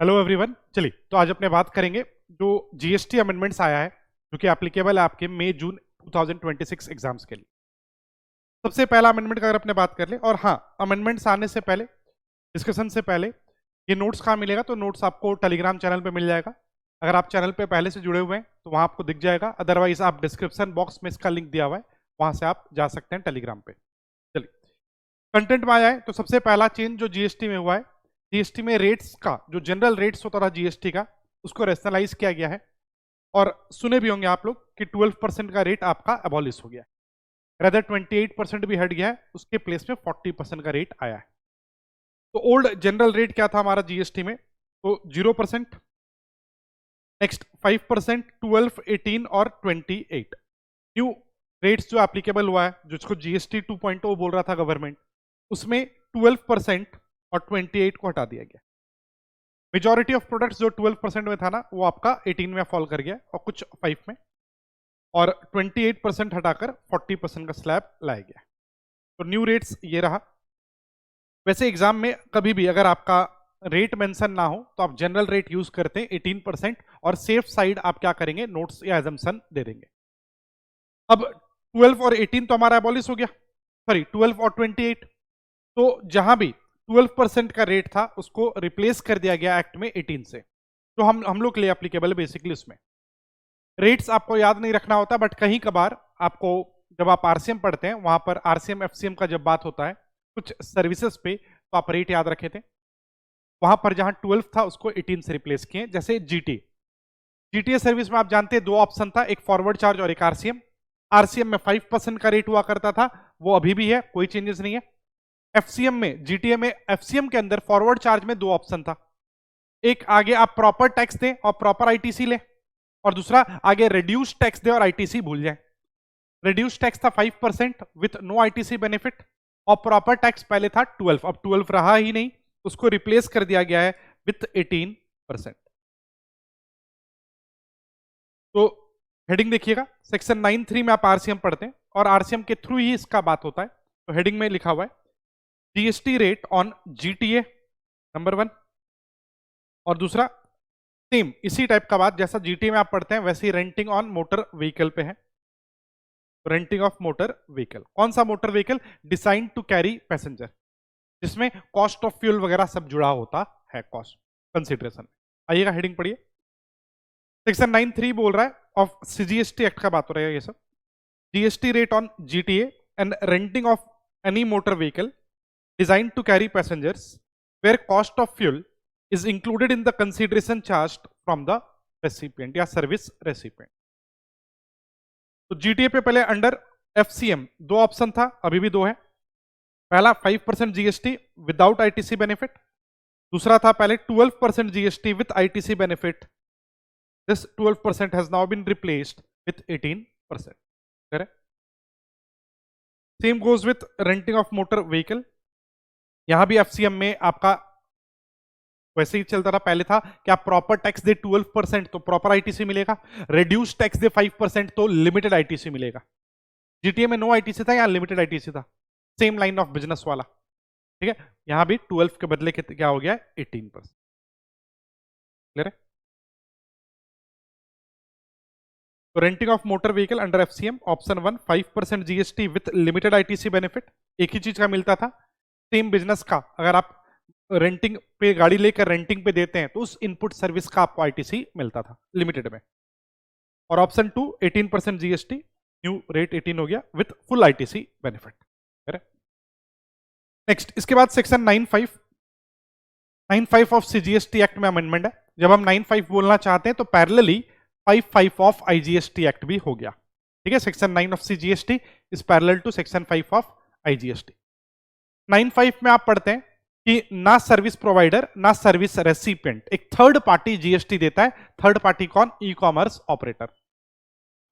Hello everyone. चलिए तो आज अपने बात करेंगे जो जीएसटी अमेंडमेंट्स आया है जो कि एप्लीकेबल है आपके मई जून 2026 एग्जाम्स के लिए। सबसे पहला अमेंडमेंट का अगर अपने बात कर ले, और हाँ, अमेंडमेंट्स आने से पहले, डिस्कशन से पहले, ये नोट्स कहाँ मिलेगा? तो नोट्स आपको टेलीग्राम चैनल पे मिल जाएगा। अगर आप चैनल पे पहले से जुड़े हुए हैं तो वहाँ आपको दिख जाएगा, अदरवाइज आप डिस्क्रिप्शन बॉक्स में इसका लिंक दिया हुआ है, वहाँ से आप जा सकते हैं टेलीग्राम पे। चलिए कंटेंट में आ जाए तो सबसे पहला चेंज जो जीएसटी में हुआ है, जीएसटी में रेट्स का जो जनरल रेट्स होता था जीएसटी का, उसको रेशनलाइज किया गया है। और सुने भी होंगे आप लोग कि 12% का रेट आपका अबॉलिश हो गया है, रेदर 28% भी हट गया है, उसके प्लेस में 40% का रेट आया है। तो ओल्ड जनरल रेट क्या था हमारा जीएसटी में? तो 0%, नेक्स्ट 5%, 12, 18 और 28। न्यू रेट्स जो एप्लीकेबल हुआ है, जिसको जीएसटी 2.0 बोल रहा था गवर्नमेंट, उसमें 12% और 28 को हटा दिया गया। मेजॉरिटी ऑफ प्रोडक्ट्स जो 12% में था ना, वो आपका 18 में फॉल कर गया और कुछ 5 में, और 28% हटाकर 40% का स्लैब लाया गया। तो न्यू रेट्स ये रहा। वैसे एग्जाम में कभी भी अगर आपका रेट मेंशन ना हो तो आप जनरल रेट यूज करते हैं 18%, और सेफ साइड आप क्या करेंगे, नोट्स या एजम्पशन दे देंगे। अब 12 और 18 तो हमारा एबॉलिश हो गया, सॉरी 12 और 28। तो जहां भी 12% का रेट था उसको रिप्लेस कर दिया गया एक्ट में 18 से, जो हम लोग के लिए एप्लीकेबल है बेसिकली। उसमें रेट्स आपको याद नहीं रखना होता, बट कहीं कभार आपको जब आप आरसीएम पढ़ते हैं वहां पर आरसीएम एफसीएम का जब बात होता है कुछ सर्विसेज पे, तो आप रेट याद रखे थे। वहां पर जहां 12 था उसको 18 से रिप्लेस किए। जैसे जीटीए सर्विस में आप जानते हैं दो ऑप्शन था, एक फॉरवर्ड चार्ज और एक आरसीएम। आरसीएम में 5% का रेट हुआ करता था, वो अभी भी है, कोई चेंजेस नहीं है। एफसीएम में, जीटीए में, एफसीएम के अंदर फॉरवर्ड चार्ज में दो ऑप्शन था, एक आगे आप प्रॉपर टैक्स दें और प्रॉपर आईटीसी लें, और दूसरा आगे रिड्यूस टैक्स दे और आईटीसी भूल जाए। रिड्यूस टैक्स था 5% विथ नो आईटीसी बेनिफिट, और प्रॉपर टैक्स पहले था 12, अब 12 रहा ही नहीं, उसको रिप्लेस कर दिया गया है विथ 18%। तो हेडिंग देखिएगा, सेक्शन 9(3) में आप आरसीएम पढ़ते हैं और आरसीएम के थ्रू ही इसका बात होता है। तो हेडिंग में लिखा हुआ है GST rate on GTA number 1, और दूसरा सेम इसी टाइप का बात जैसा जीटीए में आप पढ़ते हैं वैसे ही रेंटिंग ऑन मोटर व्हीकल पे है। रेंटिंग ऑफ मोटर व्हीकल, कौन सा motor vehicle? Design to carry passenger, जिसमें कॉस्ट ऑफ फ्यूल वगैरह सब जुड़ा होता है, कॉस्ट कंसिडरेशन। आइएगा हेडिंग पढ़िए। सेक्शन 9(3) बोल रहा है ऑफ सीजीएसटी एक्ट का बात हो रहा है ये सब। GST rate on GTA and renting of any motor vehicle designed to carry passengers where cost of fuel is included in the consideration charged from the recipient या सर्विस रेसिपिएंट। तो GTA पे पहले अंडर एफसीएम दो option था, अभी भी दो है। पहला 5% जीएसटी विदाउट आईटीसी बेनिफिट, दूसरा था पहले 12% GST with ITC benefit. This 12% has now been replaced with 18%। Correct? Same goes with renting of motor vehicle. यहां भी एफसीएम में आपका वैसे ही चलता था, पहले था कि आप प्रॉपर टैक्स दे 12% तो प्रॉपर आईटीसी मिलेगा, रिड्यूस टैक्स दे 5% तो लिमिटेड आईटीसी मिलेगा। जीटीए में नो आईटीसी था, यहां लिमिटेड आईटीसी था, सेम लाइन ऑफ बिजनेस वाला। ठीक है, यहां भी 12 के बदले क्या हो गया? 18%। क्लियर है? तो renting of motor vehicle under FCM option 1 5% GST with limited ITC benefit, एक ही चीज का मिलता था, सेम बिजनेस का। अगर आप रेंटिंग पे गाड़ी लेकर रेंटिंग पे देते हैं तो उस इनपुट सर्विस का आपको आईटीसी मिलता था लिमिटेड में। और ऑप्शन 2 18% जीएसटी, न्यू रेट 18 हो गया with full ITC benefit. Next इसके बाद सेक्शन 9(5) ऑफ सीजीएसटी एक्ट में अमेंडमेंट है। जब हम 9(5) बोलना चाहते हैं तो पैरेलली 5(5) ऑफ आईजीएसटी एक्ट भी हो गया। ठीक है, section 9 of CGST is parallel to section 5 of IGST. 9(5) में आप पढ़ते हैं कि ना सर्विस प्रोवाइडर ना सर्विस रेसिपिएंट, एक थर्ड पार्टी जीएसटी देता है। थर्ड पार्टी कौन? E commerce operator.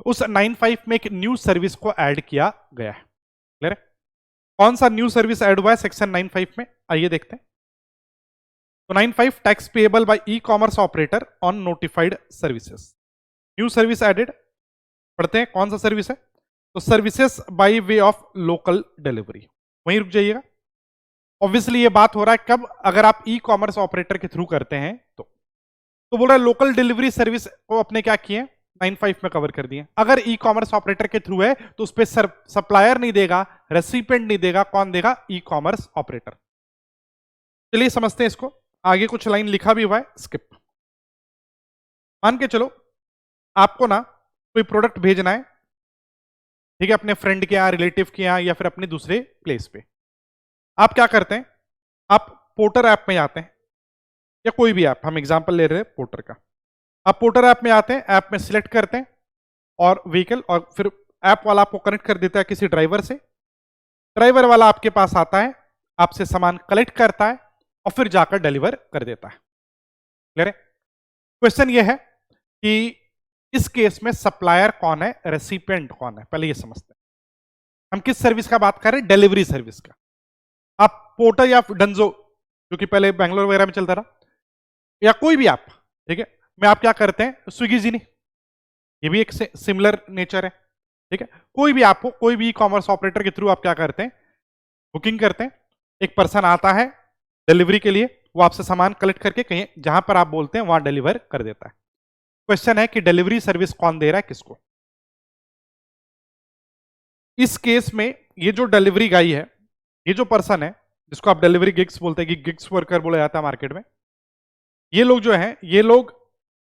उस 9(5) में एक न्यू सर्विस को ऐड किया गया है। क्लियर है? कौन सा न्यू सर्विस ऐड हुआ है सेक्शन 9(5) में? आइए देखते हैं। तो 9(5) tax payable by e commerce operator on notified services. New service added, पढ़ते हैं कौन सा सर्विस है? तो services by way of local delivery. वहीं रुक जाइएगा। ऑब्वियसली ये बात हो रहा है कब? अगर आप ई कॉमर्स ऑपरेटर के थ्रू करते हैं तो तो बोल रहा है लोकल डिलीवरी सर्विस को अपने क्या किए 9(5) में कवर कर दिए। अगर ई कॉमर्स ऑपरेटर के थ्रू है तो उस पर सप्लायर नहीं देगा, रेसिपिएंट नहीं देगा, कौन देगा? E commerce operator. चलिए समझते हैं इसको। आगे कुछ लाइन लिखा भी हुआ है, स्किप। मान के चलो आपको ना कोई प्रोडक्ट भेजना है, ठीक है, अपने फ्रेंड के यहाँ, रिलेटिव के यहाँ, या फिर अपने दूसरे प्लेस पे। आप क्या करते हैं? आप पोर्टर ऐप में जाते हैं, या कोई भी ऐप, हम एग्जांपल ले रहे हैं पोर्टर का। आप पोर्टर ऐप में आते हैं, ऐप में सिलेक्ट करते हैं और व्हीकल, और फिर ऐप वाला आपको कनेक्ट कर देता है किसी ड्राइवर से। ड्राइवर वाला आपके पास आता है, आपसे सामान कलेक्ट करता है और फिर जाकर डिलीवर कर देता है। क्लियर है? क्वेश्चन ये है कि इस केस में सप्लायर कौन है, रेसिपिएंट कौन है? पहले ये समझते हैं। हम किस सर्विस का बात कर रहे हैं? डिलीवरी सर्विस का। आप पोर्टर या डंजो, जो कि पहले बैंगलोर वगैरह में चलता रहा, या कोई भी ऐप, ठीक है, में आप क्या करते हैं? स्विगी जी ने, ये भी एक सिमिलर नेचर है, ठीक है। कोई भी आपको, कोई भी ई कॉमर्स ऑपरेटर के थ्रू आप क्या करते हैं? बुकिंग करते हैं। एक पर्सन आता है डिलीवरी के लिए, वो आपसे सामान कलेक्ट करके कहीं जहां पर आप बोलते हैं वहां डिलीवर कर देता है। क्वेश्चन है कि डिलीवरी सर्विस कौन दे रहा है, किसको? इस केस में ये जो डिलीवरी गाई है, ये जो पर्सन है, जिसको आप डिलीवरी गिग्स बोलते हैं, कि गिग्स वर्कर बोला जाता है मार्केट में, ये लोग जो है, ये लोग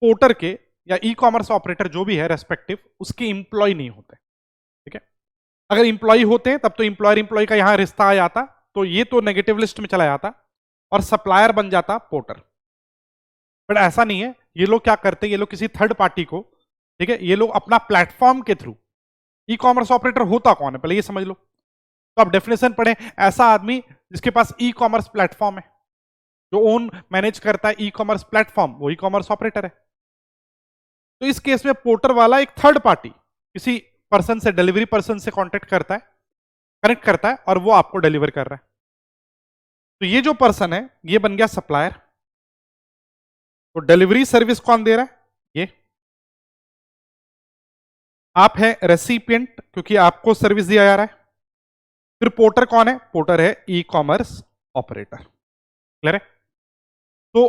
पोर्टर के या ई कॉमर्स ऑपरेटर जो भी है रेस्पेक्टिव, उसके इंप्लॉय नहीं होते, ठीक है। अगर इंप्लॉय होते हैं तब तो इंप्लॉयर इंप्लॉय का यहां रिश्ता आ जाता, तो ये तो नेगेटिव लिस्ट में चला जाता और सप्लायर बन जाता पोर्टर। बट ऐसा नहीं है। ये लोग क्या करते हैं? ये लोग किसी थर्ड पार्टी को, ठीक है, ये लोग अपना प्लेटफॉर्म के थ्रू, ई कॉमर्स ऑपरेटर होता कौन है पहले ये समझ लो। तो आप डेफिनेशन पढ़ें, ऐसा आदमी जिसके पास ई कॉमर्स प्लेटफॉर्म है, जो ओन मैनेज करता है ई कॉमर्स प्लेटफॉर्म, वो ई कॉमर्स ऑपरेटर है। तो इस केस में पोर्टर वाला एक थर्ड पार्टी किसी पर्सन से, डिलीवरी पर्सन से कांटेक्ट करता है, कनेक्ट करता है, और वो आपको डिलीवर कर रहा है। तो ये जो पर्सन है, ये बन गया सप्लायर। तो डिलीवरी सर्विस कौन दे रहा है? ये आप है रेसिपिएंट, क्योंकि आपको सर्विस दिया जा रहा है। फिर पोर्टर कौन है? पोर्टर है ई कॉमर्स ऑपरेटर। क्लियर है? तो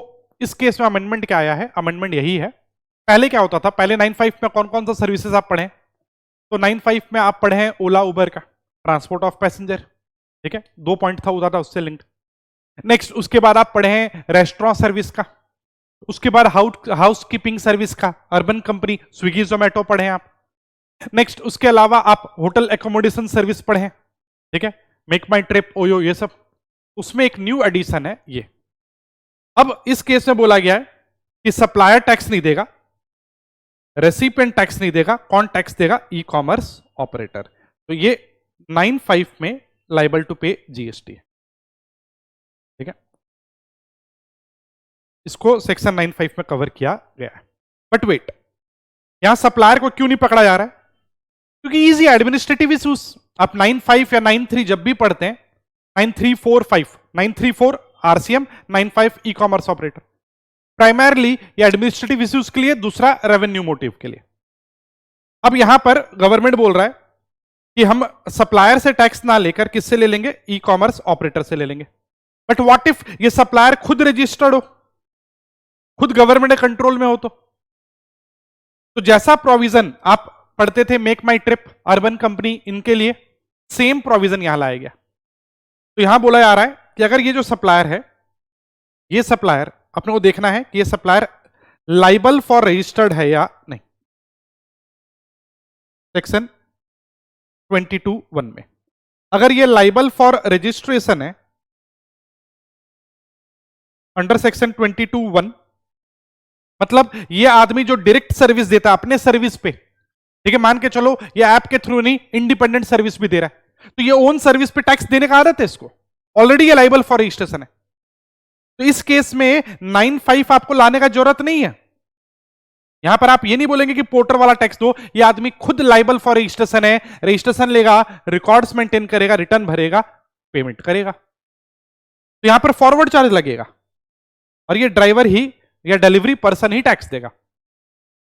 इस केस में अमेंडमेंट क्या आया है? अमेंडमेंट यही है। पहले क्या होता था? पहले 9(5) में कौन कौन सा सर्विसेज आप पढ़े? तो 9(5) में आप पढ़े हैं ओला उबर का, ट्रांसपोर्ट ऑफ पैसेंजर, ठीक है, 2 पॉइंट था उधर था उससे लिंक्ड। नेक्स्ट उसके बाद आप पढ़े हैं रेस्टोरेंट सर्विस का, उसके बाद हाउस कीपिंग सर्विस का, अर्बन कंपनी, स्विगी जोमेटो पढ़े हैं आप। नेक्स्ट उसके अलावा आप होटल एकोमोडेशन सर्विस पढ़े हैं, ठीक है, मेक माई ट्रिप, ओयो, ये सब। उसमें एक न्यू एडिशन है ये। अब इस केस में बोला गया है कि सप्लायर टैक्स नहीं देगा, रेसिपिएंट टैक्स नहीं देगा, कौन टैक्स देगा? E commerce operator. तो ये 9(5) में लाइबल टू पे जीएसटी है, ठीक है। इसको सेक्शन 9(5) में कवर किया गया है। बट वेट, यहां सप्लायर को क्यों नहीं पकड़ा जा रहा है? क्योंकि इजी एडमिनिस्ट्रेटिव इश्यूज। आप 9(5) या 9(3) जब भी पढ़ते हैं, 9(3)(4)(5), 9(3)(4) आरसीएम, 9(5) ई कॉमर्स ऑपरेटर, प्राइमरली ये एडमिनिस्ट्रेटिव इश्यूज के लिए, दूसरा रेवेन्यू मोटिव के लिए। अब यहां पर गवर्नमेंट बोल रहा है कि हम सप्लायर से टैक्स ना लेकर किससे ले लेंगे? ई कॉमर्स ऑपरेटर से ले लेंगे। बट व्हाट इफ ये सप्लायर खुद रजिस्टर्ड हो, खुद गवर्नमेंट कंट्रोल में हो? तो जैसा प्रोविजन आप पढ़ते थे मेक माई ट्रिप, अर्बन कंपनी, इनके लिए सेम प्रोविजन यहां लाया गया। तो यहां बोला जा रहा है कि अगर ये जो सप्लायर है, ये सप्लायर अपने को देखना है कि ये सप्लायर लाइबल फॉर रजिस्टर्ड है या नहीं। सेक्शन 22(1) में अगर ये लाइबल फॉर रजिस्ट्रेशन है अंडर सेक्शन 22(1), मतलब ये आदमी जो डायरेक्ट सर्विस देता है अपने सर्विस पे, ठीक है, मान के चलो ये ऐप के थ्रू नहीं, इंडिपेंडेंट सर्विस भी दे रहा है, तो ये ओन सर्विस पे टैक्स देने का आदत है इसको, ऑलरेडी ये लाइबल फॉर रजिस्ट्रेशन है। तो इस केस में 9(5) आपको लाने का जरूरत नहीं है। यहां पर आप ये नहीं बोलेंगे कि पोर्टर वाला टैक्स दो, ये आदमी खुद लाइबल फॉर रजिस्ट्रेशन है, रजिस्ट्रेशन लेगा, रिकॉर्ड्स मेंटेन करेगा, रिटर्न भरेगा, पेमेंट करेगा। तो यहां पर फॉरवर्ड चार्ज लगेगा और ये ड्राइवर ही या डिलीवरी पर्सन ही टैक्स देगा।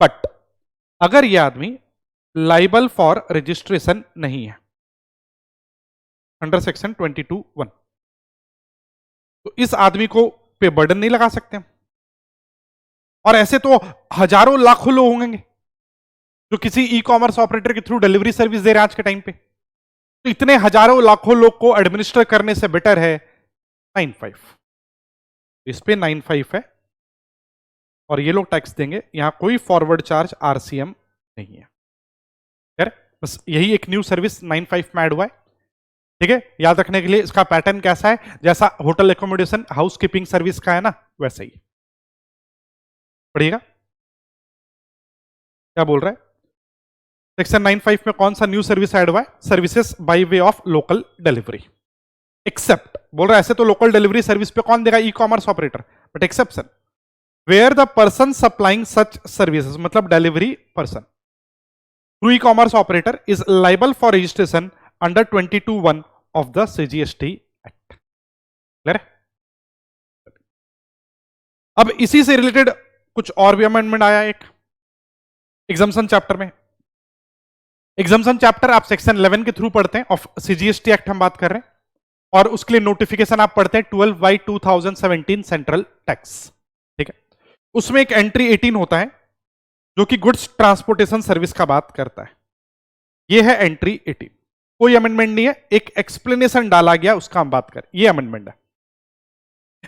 बट अगर ये आदमी लाइबल फॉर रजिस्ट्रेशन नहीं है अंडर सेक्शन 22(1), तो इस आदमी को पे बर्डन नहीं लगा सकते हम। और ऐसे तो हजारों लाखों लोग होंगे जो किसी ई कॉमर्स ऑपरेटर के थ्रू डिलीवरी सर्विस दे रहे हैं आज के टाइम पे। तो इतने हजारों लाखों लोग को एडमिनिस्टर करने से बेटर है 9(5). इस पे 9(5) है और ये लोग टैक्स देंगे, यहां कोई फॉरवर्ड चार्ज आरसीएम नहीं है। यार बस यही एक न्यू सर्विस 9(5) में ऐड हुआ है। ठीक है, याद रखने के लिए इसका पैटर्न कैसा है, जैसा hotel accommodation house keeping service का है ना, वैसा ही पढ़िएगा क्या बोल रहा है। सेक्शन 9(5) में कौन सा न्यू सर्विस ऐड हुआ है, services by way of local delivery. Except बोल रहा है, ऐसे तो लोकल डिलीवरी सर्विस पे कौन देगा, e commerce operator, but exception where the person supplying such services, मतलब delivery person through e commerce operator is liable for registration under 22(1) of the CGST act. Clear है। अब इसी से रिलेटेड कुछ और भी अमेंडमेंट आया एक एग्जाम्पशन चैप्टर में। एग्जाम्पशन चैप्टर आप सेक्शन 11 के थ्रू पढ़ते हैं, ऑफ सीजीएसटी एक्ट हम बात कर रहे हैं, और उसके लिए नोटिफिकेशन आप पढ़ते हैं 12/2017 सेंट्रल टैक्स। ठीक है, उसमें एक एंट्री 18 होता है जो कि गुड्स ट्रांसपोर्टेशन सर्विस का बात करता है। यह है एंट्री 18, कोई अमेंडमेंट नहीं है, एक एक्सप्लेनेशन डाला गया उसका हम बात करें, यह अमेंडमेंट है।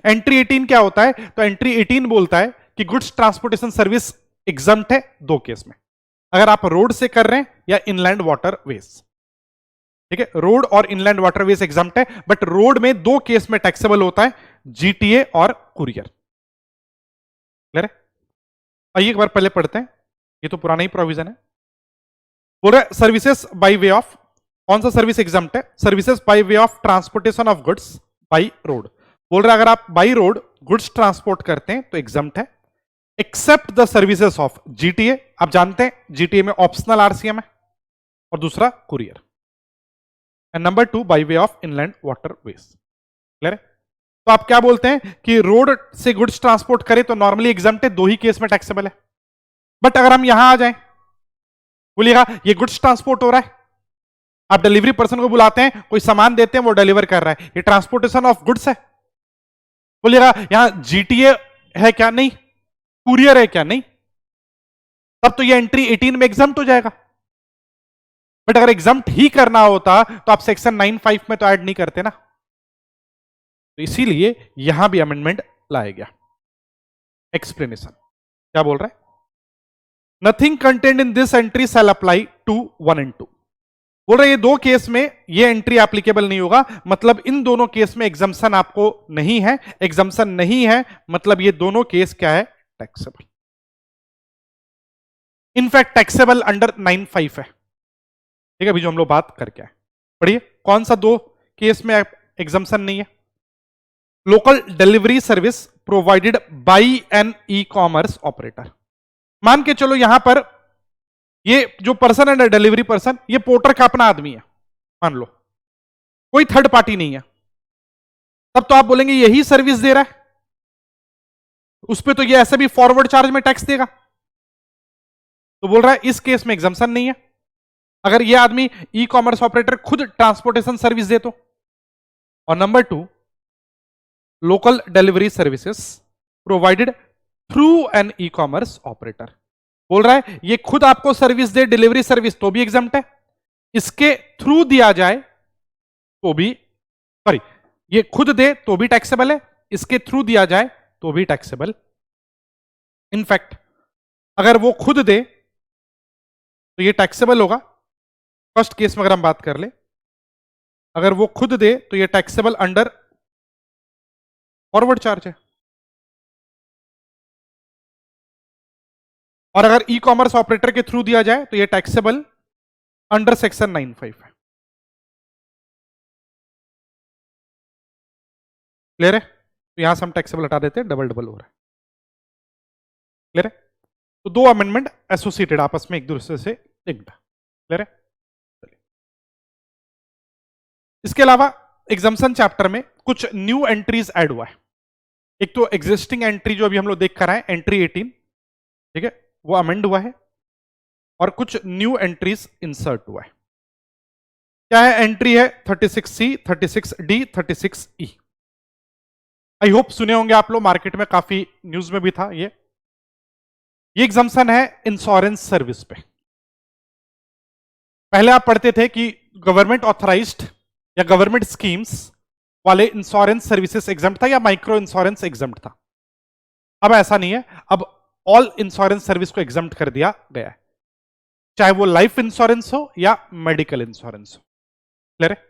एंट्री 18 क्या होता है, तो एंट्री 18 बोलता है कि गुड्स ट्रांसपोर्टेशन सर्विस एग्जम्प्ट है दो केस में, अगर आप रोड से कर रहे हैं या इनलैंड वाटरवेज। ठीक है, रोड और इनलैंड वाटरवेज एग्जम्प्ट है, बट रोड में दो केस में टैक्सेबल होता है, जीटीए और कुरियर। क्लियर है। आइए एक बार पहले पढ़ते हैं, ये तो पुराना ही प्रोविजन है। बोल रहे सर्विसेज बाय वे ऑफ, कौन सा सर्विस एग्जम्प्ट है, services by way of transportation of goods by road. बोल रहे अगर आप बाय रोड गुड्स ट्रांसपोर्ट करते हैं तो एग्जम्प्ट है, except the services of GTA, आप जानते हैं जीटीए में ऑप्शनल आरसीएम है, और दूसरा courier, and number 2 bye way of inland waterways. Clear है। तो आप क्या बोलते हैं कि रोड से गुड्स ट्रांसपोर्ट करें तो नॉर्मली एग्जम्प्ट है, दो ही केस में टैक्सेबल है। बट अगर हम यहां आ जाएं, बोलिएगा ये गुड्स ट्रांसपोर्ट हो रहा है, आप डिलीवरी पर्सन को बुलाते हैं, कोई सामान देते हैं, वो डिलीवर कर रहा है, ये ट्रांसपोर्टेशन ऑफ गुड्स है। बोलिएगा यहां जीटीए है क्या, नहीं, कुरियर है क्या, नहीं, तब तो ये एंट्री 18 में एग्जम्प्ट हो जाएगा। बट अगर एग्जम्प्ट ही करना होता तो आप सेक्शन 9(5) में तो ऐड नहीं करते ना, तो इसीलिए यहां भी अमेंडमेंट लाया गया। एक्सप्लेनेशन क्या बोल रहा है, nothing content in this entry shall apply to 1 and 2। बोल रहे ये दो केस में ये एंट्री एप्लीकेबल नहीं होगा, मतलब इन दोनों केस में एग्जम्पशन आपको नहीं है, एग्जम्पशन नहीं है मतलब ये दोनों केस क्या है, टैक्सेबल, इनफैक्ट टैक्सेबल अंडर 9(5) है। ठीक है, अभी जो हम लोग बात करके आए, पढ़िए कौन सा दो केस में एग्जम्पशन नहीं है, local delivery service provided by an e commerce operator. मान के चलो यहां पर ये जो पर्सन है डिलीवरी पर्सन, ये पोर्टर का अपना आदमी है, मान लो कोई थर्ड पार्टी नहीं है, तब तो आप बोलेंगे यही सर्विस दे रहा है, उस पर तो ये ऐसे भी फॉरवर्ड चार्ज में टैक्स देगा। तो बोल रहा है इस केस में एग्जम्पशन नहीं है, अगर ये आदमी ई कॉमर्स ऑपरेटर खुद ट्रांसपोर्टेशन सर्विस दे तो। और number 2, local delivery services provided through an e commerce operator. बोल रहा है ये खुद आपको सर्विस दे, डिलीवरी सर्विस, तो भी एग्जम्प्ट है, इसके थ्रू दिया जाए तो भी, सॉरी ये खुद दे तो भी टैक्सेबल है, इसके थ्रू दिया जाए तो भी टैक्सेबल। इनफैक्ट अगर वो खुद दे तो ये टैक्सेबल होगा। फर्स्ट केस में अगर हम बात कर ले, अगर वो खुद दे तो ये टैक्सेबल अंडर फॉरवर्ड चार्ज है, और अगर ई कॉमर्स ऑपरेटर के थ्रू दिया जाए तो ये टैक्सेबल अंडर सेक्शन 9(5) है। क्लियर है। तो यहां से हम टैक्सेबल हटा देते हैं, डबल डबल हो रहा है। क्लियर है। तो दो अमेंडमेंट एसोसिएटेड आपस में एक दूसरे से लिंक्ड। क्लियर है। इसके अलावा एग्जम्पशन चैप्टर में कुछ न्यू एंट्रीज ऐड हुआ है। एक तो एग्जिस्टिंग एंट्री जो अभी हम लोग देख कर आए, एंट्री 18, ठीक है, वो अमेंड हुआ है, और कुछ न्यू एंट्रीज इंसर्ट हुआ है। क्या है एंट्री है 36C, 36D, 36E। I hope सुने होंगे आप लोग, मार्केट में काफी न्यूज में भी था ये। ये एग्जाम्पशन है इंश्योरेंस सर्विस पे। पहले आप पढ़ते थे कि गवर्नमेंट ऑथराइज्ड या गवर्नमेंट स्कीम्स वाले इंश्योरेंस सर्विसेज एग्जाम्प्ट था या माइक्रो इंश्योरेंस एग्जाम्प्ट था। अब ऐसा नहीं है, अब ऑल इंश्योरेंस सर्विस को एग्जाम्प्ट कर दिया गया है, चाहे वो लाइफ इंश्योरेंस हो या मेडिकल इंश्योरेंस हो। क्लियर है?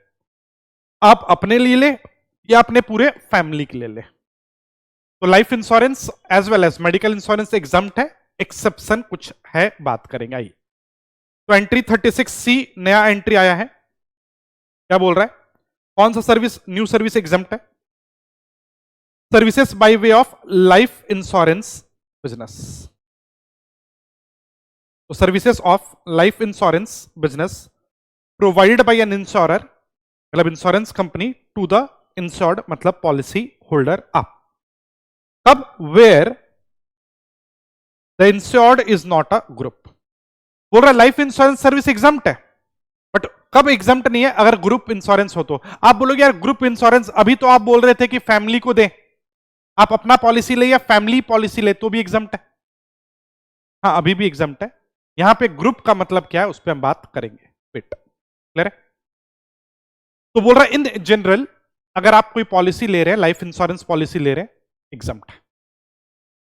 आप अपने लिए ले या अपने पूरे फैमिली के लिए ले, तो life insurance as well as medical insurance exempt है, एक्सेप्शन कुछ है, बात करेंगे। आइए, तो एंट्री 36C नया एंट्री आया है, क्या बोल रहा है? कौन सा सर्विस न्यू सर्विस एग्जाम्प्ट है? Services by way of life insurance business. तो services of life insurance business provided by an insurer, मतलब insurance company, to the insured, मतलब पॉलिसी होल्डर अप। कब? Where the insured is not a group. बोल रहा है life insurance service exempt है, but कब exempt नहीं है? अगर ग्रुप इंश्योरेंस हो तो। आप बोलोगे यार ग्रुप इंश्योरेंस, अभी तो आप बोल रहे थे कि फैमिली को दें, आप अपना पॉलिसी ले या फैमिली पॉलिसी ले तो भी एग्जाम्प्ट है। हाँ, अभी भी एग्जाम्प्ट है। यहां पे ग्रुप का मतलब क्या है उस पर हम बात करेंगे। वेट, क्लियर है? तो बोल रहा है इन जनरल अगर आप कोई पॉलिसी ले रहे हैं, लाइफ इंश्योरेंस पॉलिसी ले रहे हैं, एग्जाम्प्ट है।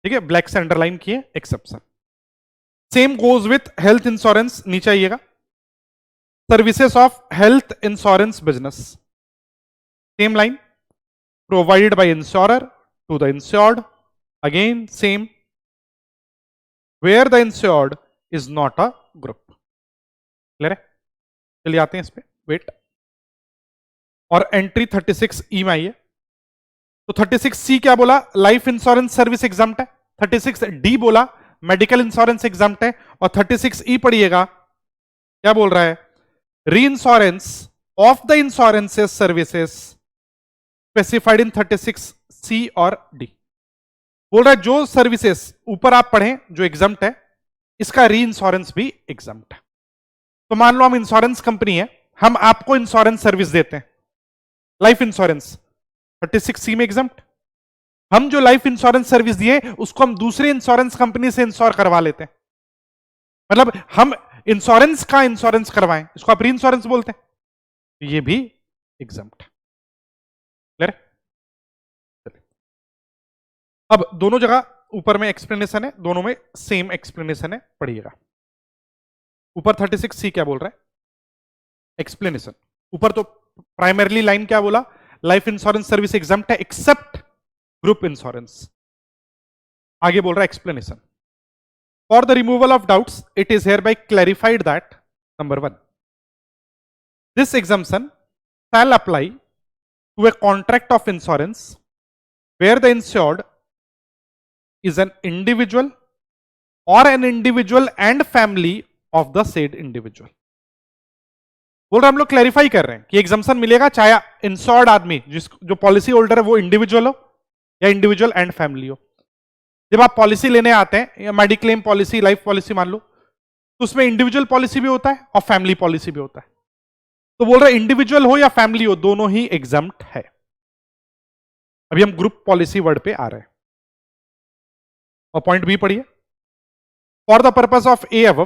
ठीक है, ब्लैक से अंडरलाइन किए, exception. Same goes with health insurance, नीचे आइएगा, services of health insurance business, same line, provided by insurer to the insured, again same, where the insured is not a group. Clear है? चलिए आते हैं इस पे, वेट, और एंट्री 36E में आइए। तो 36C क्या बोला? लाइफ इंश्योरेंस सर्विस एग्जाम्प्ट है। 36D बोला मेडिकल इंश्योरेंस एग्जाम्प्ट है। और 36E पढ़िएगा, क्या बोल रहा है? री insurance of the insurances services specified in 36C और D। बोल रहा है जो सर्विसेज ऊपर आप पढ़ें जो एग्जाम्प्ट है, इसका री इंश्योरेंस भी एग्जाम्प्ट है। तो मान लो हम इंश्योरेंस कंपनी है, हम आपको इंश्योरेंस सर्विस देते हैं, लाइफ इंश्योरेंस 36C में एग्जाम्प्ट। हम जो लाइफ इंश्योरेंस सर्विस दिए उसको हम दूसरे इंश्योरेंस कंपनी से इंश्योर करवा लेते हैं, मतलब हम इंश्योरेंस का इंश्योरेंस करवाएं, इसको आप री इंश्योरेंस बोलते हैं, ये भी एग्जाम्प्ट है। क्लियर? अब दोनों जगह ऊपर में एक्सप्लेनेशन है, दोनों में सेम एक्सप्लेनेशन है, पढ़िएगा। ऊपर 36C क्या बोल रहा है? एक्सप्लेनेशन ऊपर तो प्राइमरली लाइन क्या बोला? लाइफ इंश्योरेंस सर्विस एग्जाम्प्ट है एक्सेप्ट ग्रुप इंश्योरेंस। आगे बोल रहा है explanation, for the removal of doubts it is hereby clarified that number 1, this exemption shall apply to a contract of insurance where the insured is an individual or an individual and family of the said individual। बोल रहे हम लोग clarify कर रहे हैं कि exemption मिलेगा चाहे इंश्योर्ड आदमी जो पॉलिसी होल्डर है वो इंडिविजुअल हो या इंडिविजुअल एंड फैमिली हो। जब आप पॉलिसी लेने आते हैं या मेडिक्लेम पॉलिसी, लाइफ पॉलिसी मान लो, तो उसमें इंडिविजुअल पॉलिसी भी होता है और फैमिली पॉलिसी भी होता है। तो बोल रहे इंडिविजुअल हो या फैमिली हो, दोनों ही एग्जाम्प्ट है। अभी हम ग्रुप पॉलिसी वर्ड पे आ रहे हैं, और पॉइंट बी पढ़िए, for the purpose of a above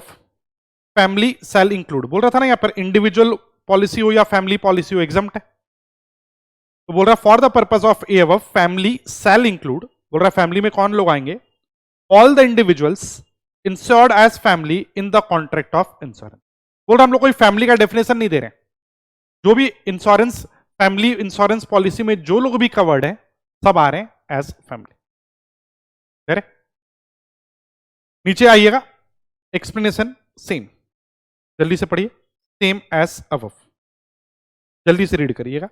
family shall include. बोल रहा था ना यहां पर इंडिविजुअल पॉलिसी हो या फैमिली पॉलिसी हो एग्जाम्प्ट है, तो बोल रहा for the purpose of a above family shall include, बोल रहा फैमिली में कौन लोग आएंगे? All the individuals insured as family in the contract of insurance. बोल रहा हम लोग कोई फैमिली का डेफिनेशन नहीं दे रहे हैं, जो भी इंश्योरेंस फैमिली इंश्योरेंस पॉलिसी में जो लोग भी कवर्ड है सब आ रहे हैं एज फैमिली। नीचे आइएगा, एक्सप्लेनेशन सेम, जल्दी से पढ़िए, सेम एज अबव, जल्दी से रीड करिएगा।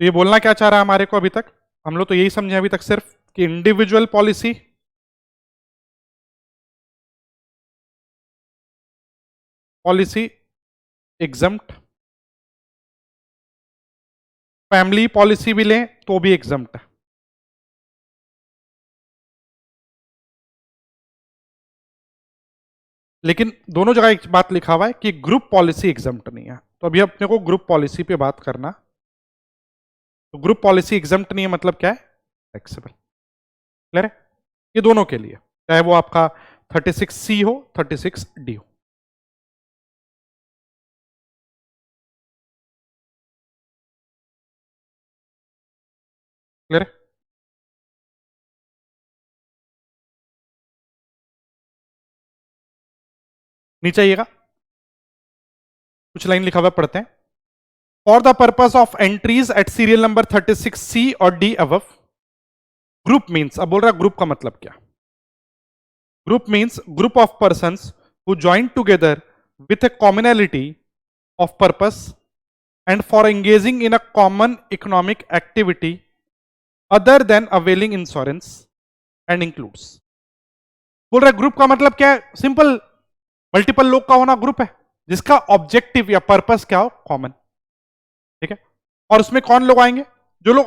तो ये बोलना क्या चाह रहा है हमारे को अभी तक? हम लोग तो यही समझे अभी तक सिर्फ कि individual policy, policy exempt, family policy भी लें तो भी एग्जम्प्ट है। लेकिन दोनों जगह एक बात लिखा हुआ है कि ग्रुप पॉलिसी एग्जम्प्ट नहीं है। तो अभी अपने को ग्रुप पॉलिसी पे बात करना। तो ग्रुप पॉलिसी एग्जम्प्ट नहीं है मतलब क्या है? टैक्सेबल। क्लियर है? ये दोनों के लिए, चाहे वो आपका 36C हो 36D हो। क्लियर है? नीचे आइएगा, कुछ लाइन लिखा हुआ पढ़ते हैं। For the purpose of entries at serial number 36C और D अबव, ग्रुप मीन्स, अब बोल रहा है ग्रुप का मतलब क्या? Group means group of persons who join together with a commonality of purpose and for engaging in a common economic activity other than availing insurance and includes। बोल रहा है ग्रुप का मतलब क्या है? सिंपल, मल्टीपल लोग का होना ग्रुप है जिसका ऑब्जेक्टिव या पर्पस क्या हो? कॉमन। ठीक है? और उसमें कौन लोग आएंगे? जो लोग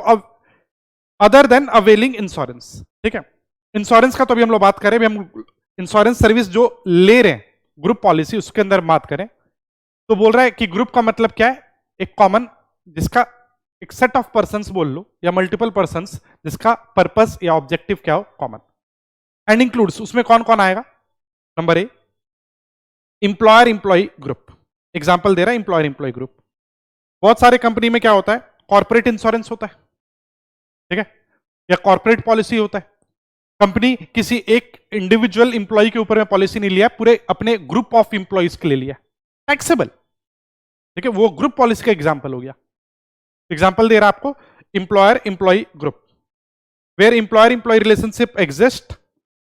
अदर देन अवेलिंग इंश्योरेंस। ठीक है? इंश्योरेंस का तो अभी हम लोग बात करें, हम इंश्योरेंस सर्विस जो ले रहे हैं ग्रुप पॉलिसी उसके अंदर बात करें, तो बोल रहा है कि ग्रुप का मतलब क्या है? एक कॉमन, जिसका एक सेट ऑफ पर्संस बोल लो या मल्टीपल पर्संस जिसका पर्पस या ऑब्जेक्टिव क्या हो? कॉमन। एंड इंक्लूड्स, उसमें कौन कौन आएगा? Number A, employer employee group. Example दे रहा है इंप्लॉयर इंप्लॉय ग्रुप। बहुत सारे कंपनी में क्या होता है? कॉर्पोरेट इंश्योरेंस होता है। ठीक है? या कॉर्पोरेट पॉलिसी होता है। कंपनी किसी एक इंडिविजुअल इंप्लॉय के ऊपर में पॉलिसी नहीं लिया, पूरे अपने ग्रुप ऑफ इंप्लॉयज के लिए लिया, टैक्सेबल। ठीक है? वो ग्रुप पॉलिसी का एग्जांपल हो गया। एग्जांपल दे रहा आपको employer employee group, where employer employee relationship exist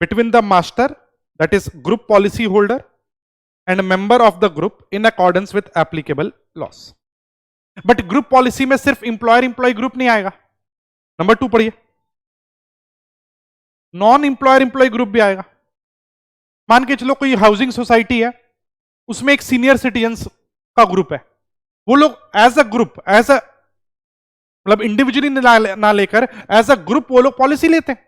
between the master, that is group policy holder, and member of the group in accordance with applicable laws. But group policy में सिर्फ employer employee group नहीं आएगा। Number 2 पढ़िए, non employer employee group भी आएगा। मान के चलो कोई हाउसिंग सोसाइटी है, उसमें एक सीनियर सिटीजन्स का ग्रुप है, वो लोग as a group, as a मतलब इंडिविजुअली ना लेकर एज अ ग्रुप वो लोग पॉलिसी लेते हैं।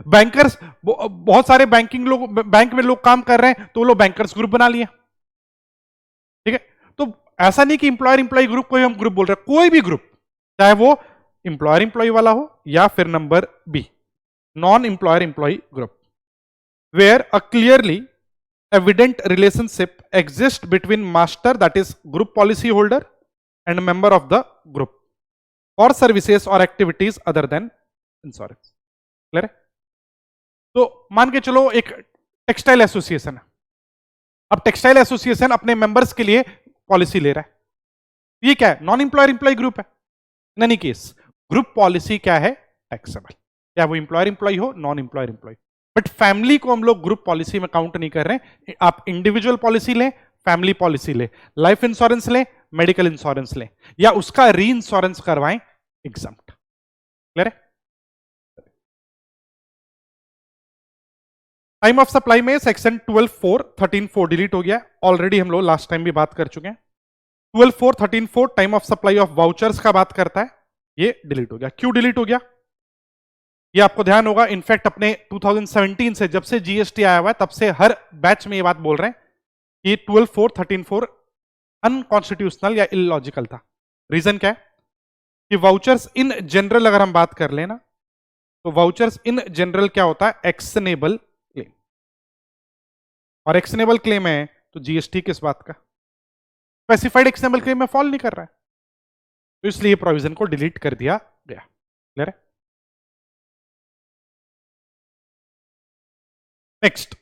बैंकर्स, बहुत सारे बैंकिंग लोग, बैंक में लोग काम कर रहे हैं तो वो लोग बैंकर्स ग्रुप बना लिए। ठीक है? तो ऐसा नहीं कि इंप्लॉयर इंप्लॉय ग्रुप को ही हम ग्रुप बोल रहे हैं, कोई भी ग्रुप, चाहे वो इंप्लॉयर इंप्लॉय वाला हो या फिर number B, non employer employee group, where a clearly evident relationship exists between master, that is group policy holder, and member of the group for services or activities other than insurance। Clear है? तो मान के चलो एक textile association है, अब textile association अपने members के लिए पॉलिसी ले रहा है, ये क्या है? नॉन इंप्लॉयर इंप्लॉय ग्रुप है। In any case group policy क्या है? टैक्सेबल, क्या वो इंप्लॉयर इंप्लॉय हो, non employer employee. But family को हम लोग ग्रुप पॉलिसी में काउंट नहीं कर रहे हैं। आप इंडिविजुअल पॉलिसी लें, फैमिली पॉलिसी लें, लाइफ इंश्योरेंस लें, मेडिकल इंश्योरेंस लें, या उसका री इंश्योरेंस करवाएं, एग्जम्प्ट। क्लियर है? टाइम ऑफ सप्लाई में सेक्शन 12(4) 13(4) डिलीट हो गया, ऑलरेडी हम लोग लास्ट टाइम भी बात कर चुके हैं। 12(4) 13(4) time of supply of vouchers का बात करता है, ये डिलीट हो गया। क्यों डिलीट हो गया ये आपको ध्यान होगा। इनफैक्ट अपने 2017 से, जब से जीएसटी आया हुआ है, तब से हर बैच में ये बात बोल रहे हैं कि 12(4) 13(4) अनकॉन्स्टिट्यूशनल या इलॉजिकल था। रीजन क्या है? कि वाउचर्स इन जनरल अगर हम बात कर लेना, तो वाउचर्स इन जनरल क्या होता है? एक्शनेबल क्लेम, और एक्शनेबल क्लेम है तो जीएसटी किस बात का? स्पेसिफाइड एक्शनेबल क्लेम में फॉल नहीं कर रहा है, तो इसलिए प्रोविजन को डिलीट कर दिया गया। क्लियर है? नेक्स्ट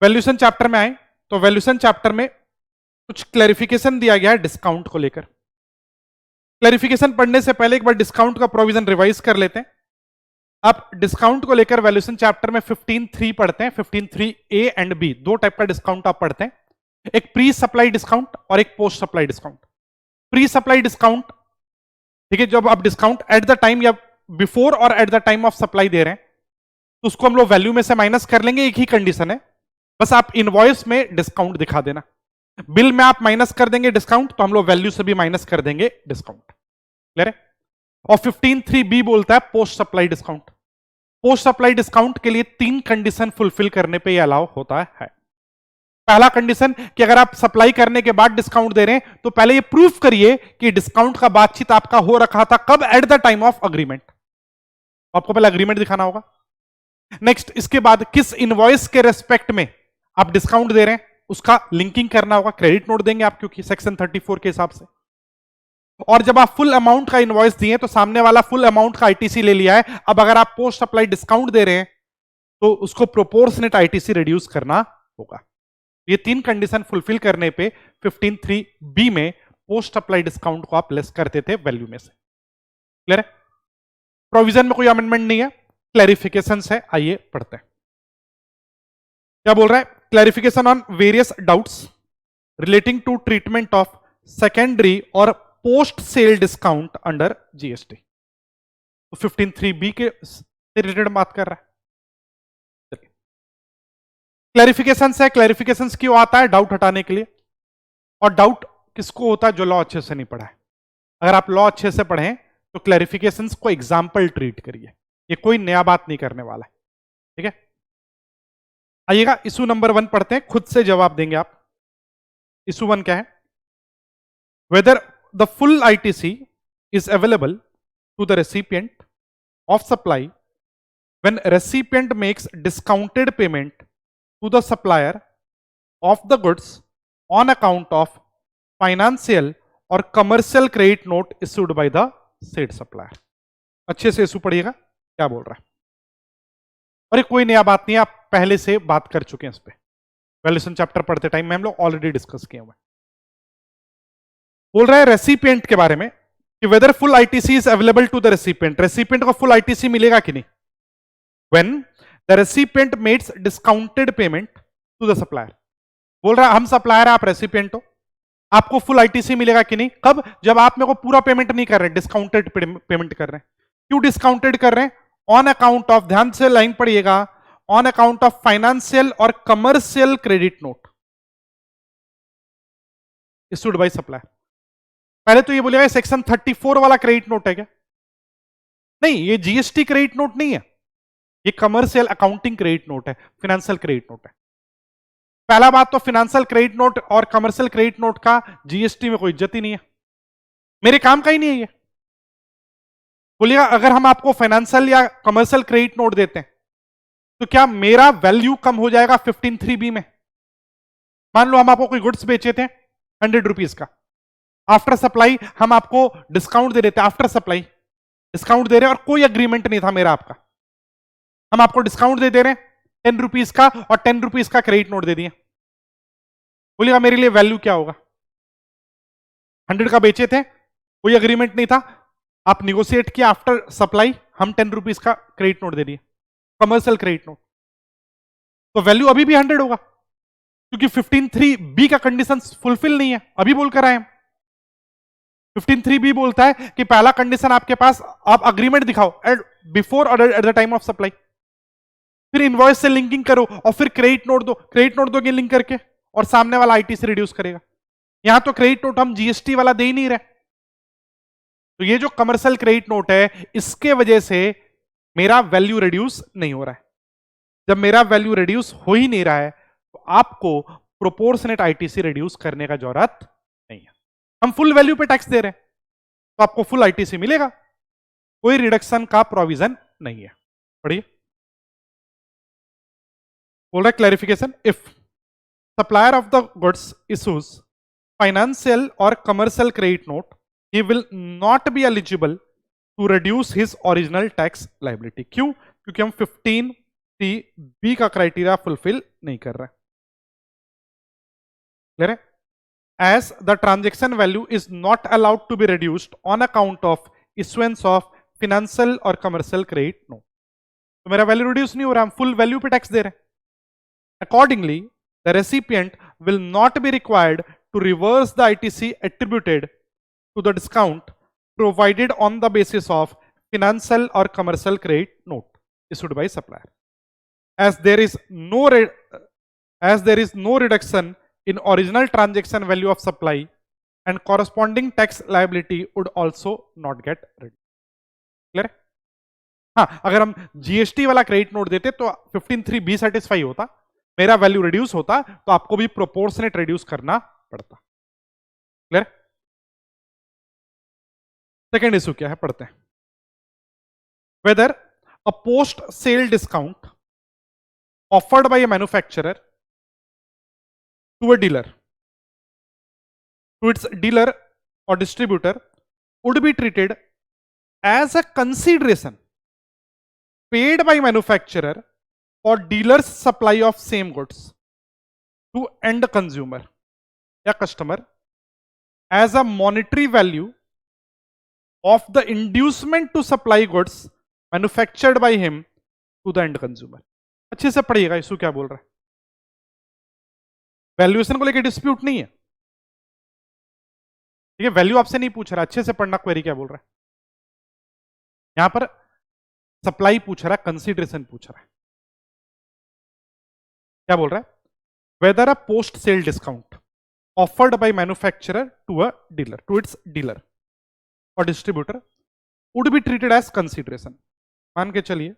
वैल्यूएशन चैप्टर में आए, तो वैल्यूएशन चैप्टर में कुछ क्लैरिफिकेशन दिया गया है डिस्काउंट को लेकर। क्लैरिफिकेशन पढ़ने से पहले एक बार डिस्काउंट का प्रोविजन रिवाइज कर लेते हैं। आप डिस्काउंट को लेकर वैल्यूएशन चैप्टर में 15(3) पढ़ते हैं। 15(3) ए एंड बी, दो टाइप का डिस्काउंट आप पढ़ते हैं, एक प्री सप्लाई डिस्काउंट और एक post supply discount. Pre supply discount, ठीक है, जब आप डिस्काउंट एट द टाइम या बिफोर और at the time of supply दे रहे हैं, तो उसको हम लोग वैल्यू में से माइनस कर लेंगे। एक ही कंडीशन है, बस आप इनवॉइस में डिस्काउंट दिखा देना। बिल में आप माइनस कर देंगे डिस्काउंट, तो हम लोग वैल्यू से भी माइनस कर देंगे डिस्काउंट। क्लियर है? और 15(3) बी बोलता है post supply discount. Post supply discount के लिए 3 कंडीशन फुलफिल करने पे ये अलाउ होता है। पहला कंडीशन कि अगर आप सप्लाई करने के बाद डिस्काउंट दे रहे हैं तो पहले ये प्रूफ करिए कि डिस्काउंट का बातचीत आपका हो रखा था कब, eight the time of agreement. आपको पहले अग्रीमेंट दिखाना होगा। नेक्स्ट, इसके बाद किस इनवॉइस के रेस्पेक्ट में आप डिस्काउंट दे रहे हैं उसका लिंकिंग करना होगा। क्रेडिट नोट देंगे आप क्योंकि सेक्शन 34 के हिसाब से। और जब आप फुल अमाउंट का इनवॉइस दिए तो सामने वाला फुल अमाउंट का आईटीसी ले लिया है, अब अगर आप पोस्ट सप्लाई डिस्काउंट दे रहे हैं तो उसको प्रोपोर्शनेट आईटीसी रिड्यूस करना होगा। ये 3 कंडीशन फुलफिल करने पे 15(3)(b में पोस्ट सप्लाई डिस्काउंट को आप लेस करते थे वैल्यू में से। क्लियर है? प्रोविजन में कोई अमेंडमेंट नहीं है, क्लैरिफिकेशन है। आइए पढ़ते हैं क्या बोल रहा है। Clarification on various doubts relating to treatment of secondary और post sale discount under GST. तो 15(3)(b के रिलेटेड बात कर रहा है। क्लैरिफिकेशन है, क्लैरिफिकेशन क्यों आता है? डाउट हटाने के लिए। और डाउट किसको होता है? जो लॉ अच्छे से नहीं पढ़ा है। अगर आप लॉ अच्छे से पढ़ें तो क्लैरिफिकेशन को एग्जाम्पल ट्रीट करिए, ये कोई नया बात नहीं करने वाला है। ठीक है, आइएगा इशू नंबर 1 पढ़ते हैं, खुद से जवाब देंगे आप। इशू 1 क्या है? Whether the full ITC is available to the recipient of supply when recipient makes discounted payment to the supplier of the goods on account of financial or commercial credit note issued by the said supplier। अच्छे से issue पढ़िएगा क्या बोल रहा है। अरे कोई नया बात नहीं है, आप पहले से बात कर चुके हैं इस पे। वैल्यूएशन चैप्टर पढ़ते टाइम में हम लोग ऑलरेडी डिस्कस किए हुए। बोल रहा है रेसिपिएंट के बारे में कि whether full ITC is available to the recipient, recipient को फुल आईटीसी मिलेगा कि नहीं। When The recipient makes discounted payment to the supplier। बोल रहा है हम सप्लायर है, आप रेसिपिएंट हो, आपको फुल आईटीसी मिलेगा कि नहीं। कब? जब आप मेरे को पूरा पेमेंट नहीं कर रहे, डिस्काउंटेड पेमेंट कर रहे हैं। क्यों डिस्काउंटेड कर रहे हैं? ऑन अकाउंट ऑफ, ध्यान से लाइन पढ़िएगा, ऑन अकाउंट ऑफ फाइनेंशियल और commercial credit note issued by supplier. पहले तो ये बोलेगा सेक्शन 34 वाला क्रेडिट नोट है क्या? नहीं, ये जीएसटी क्रेडिट नोट नहीं है, ये कमर्शियल अकाउंटिंग क्रेडिट नोट है, फाइनेंशियल क्रेडिट नोट है। पहला बात तो फाइनेंशियल क्रेडिट नोट और कमर्शियल क्रेडिट नोट का जीएसटी में कोई इज्जत ही नहीं है, मेरे काम का ही नहीं है ये। बोलिएगा अगर हम आपको फाइनेंशियल या कमर्शियल क्रेडिट नोट देते हैं तो क्या मेरा वैल्यू कम हो जाएगा 15(3)(b में? मान लो हम आपको कोई गुड्स बेचे थे 100 रुपीज का, आफ्टर सप्लाई हम आपको डिस्काउंट दे देते, आफ्टर सप्लाई डिस्काउंट दे रहे हैं और कोई अग्रीमेंट नहीं था मेरा आपका, हम आपको डिस्काउंट दे रहे हैं 10 रुपीज का और 10 रुपीज का क्रेडिट नोट दे दिए। बोलिएगा मेरे लिए वैल्यू क्या होगा? 100 का बेचे थे, कोई अग्रीमेंट नहीं था, आप निगोशिएट किया, आफ्टर सप्लाई हम 10 रुपीज का क्रेडिट नोट दे दिए, कमर्शियल क्रेडिट नोट, तो वैल्यू अभी भी 100 होगा क्योंकि 15(3)(b का कंडीशन फुलफिल नहीं है। अभी बोलकर आए हम 15(3)(b बोलता है कि पहला कंडीशन आपके पास, आप अग्रीमेंट दिखाओ बिफोर और at the time of supply, फिर इनवॉइस से लिंकिंग करो और फिर क्रेडिट नोट दो, क्रेडिट नोट दोगे लिंक करके और सामने वाला आईटी से रिड्यूस करेगा। यहां तो क्रेडिट नोट हम जीएसटी वाला दे ही नहीं रहे, तो ये जो कमर्शियल क्रेडिट नोट है इसके वजह से मेरा वैल्यू रिड्यूस नहीं हो रहा है। जब मेरा वैल्यू रिड्यूस हो ही नहीं रहा है तो आपको प्रोपोर्शनेट आईटीसी रिड्यूस करने का जरूरत नहीं है। हम फुल वैल्यू पे टैक्स दे रहे हैं तो आपको फुल आईटीसी मिलेगा, कोई रिडक्शन का प्रोविजन नहीं है। पढ़िए, बोल रहा है clarification, if supplier of the goods issues financial और commercial credit note he will not be eligible to reduce his original tax liability. क्यों? क्योंकि हम 15(3)(b का क्राइटेरिया फुलफिल नहीं कर रहे। क्लियर है? As the transaction value is not allowed to be reduced on account of issuance of financial or commercial credit note, तो मेरा वैल्यू रिड्यूस नहीं हो रहा, हम फुल वैल्यू पे टैक्स दे रहे हैं। Accordingly, the recipient will not be required to reverse the ITC attributed to the discount provided on the basis of financial or commercial credit note issued by supplier, as there is no reduction in original transaction value of supply and corresponding tax liability would also not get reduced। Clear है? हाँ, अगर हम GST वाला credit note देते तो 15(3)(b satisfy होता, मेरा value reduce होता तो आपको भी प्रोपोर्शनेट रिड्यूस करना पड़ता। क्लियर? सेकेंड इशू क्या है, पढ़ते हैं। Whether a post sale discount offered by a manufacturer to a dealer to its dealer or distributor would be treated as a consideration paid by manufacturer for dealer's supply of same goods to end consumer या customer as a monetary value of the inducement to supply goods manufactured by him to the end consumer। अच्छे से पढ़िएगा issue क्या बोल रहा है। Valuation को लेकर डिस्प्यूट नहीं है, ठीक है, वैल्यू आपसे नहीं पूछ रहा, अच्छे से पढ़ना क्वेरी क्या बोल रहा है। यहां पर सप्लाई पूछ रहा है, कंसीडरेशन पूछ रहा है। क्या बोल रहा है? Whether a post sale discount offered by manufacturer to a dealer to its dealer और distributor would be treated as consideration. मान के चलिए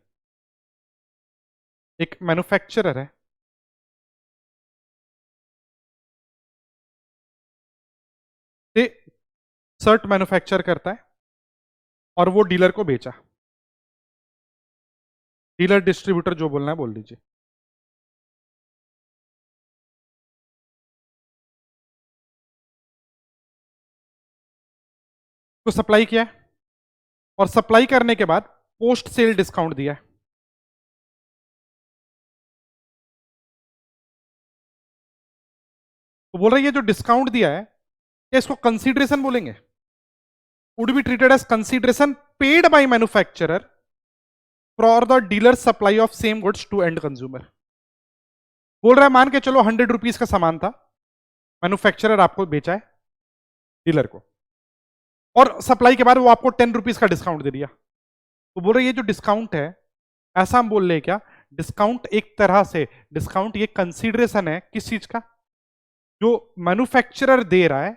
एक मैन्युफैक्चरर है, शर्ट मैन्युफैक्चर करता है और वो डीलर को बेचा। डीलर डिस्ट्रीब्यूटर जो बोलना है बोल दीजिए। तो सप्लाई किया है और सप्लाई करने के बाद पोस्ट सेल डिस्काउंट दिया है। तो बोल रहा है ये जो डिस्काउंट दिया है क्या इसको कंसीडरेशन बोलेंगे? Would be treated as consideration paid by manufacturer for the dealer supply of same goods to end consumer. बोल रहा है मान के चलो 100 रुपीज का सामान था, मैन्युफैक्चरर आपको बेचा है डीलर को, और सप्लाई के बाद वो आपको 10 रुपीज का डिस्काउंट दे दिया। तो बोल रहे ये जो डिस्काउंट है, ऐसा हम बोल रहे क्या, डिस्काउंट एक तरह से डिस्काउंट ये कंसीडरेशन है किस चीज का, जो मैन्युफैक्चरर दे रहा है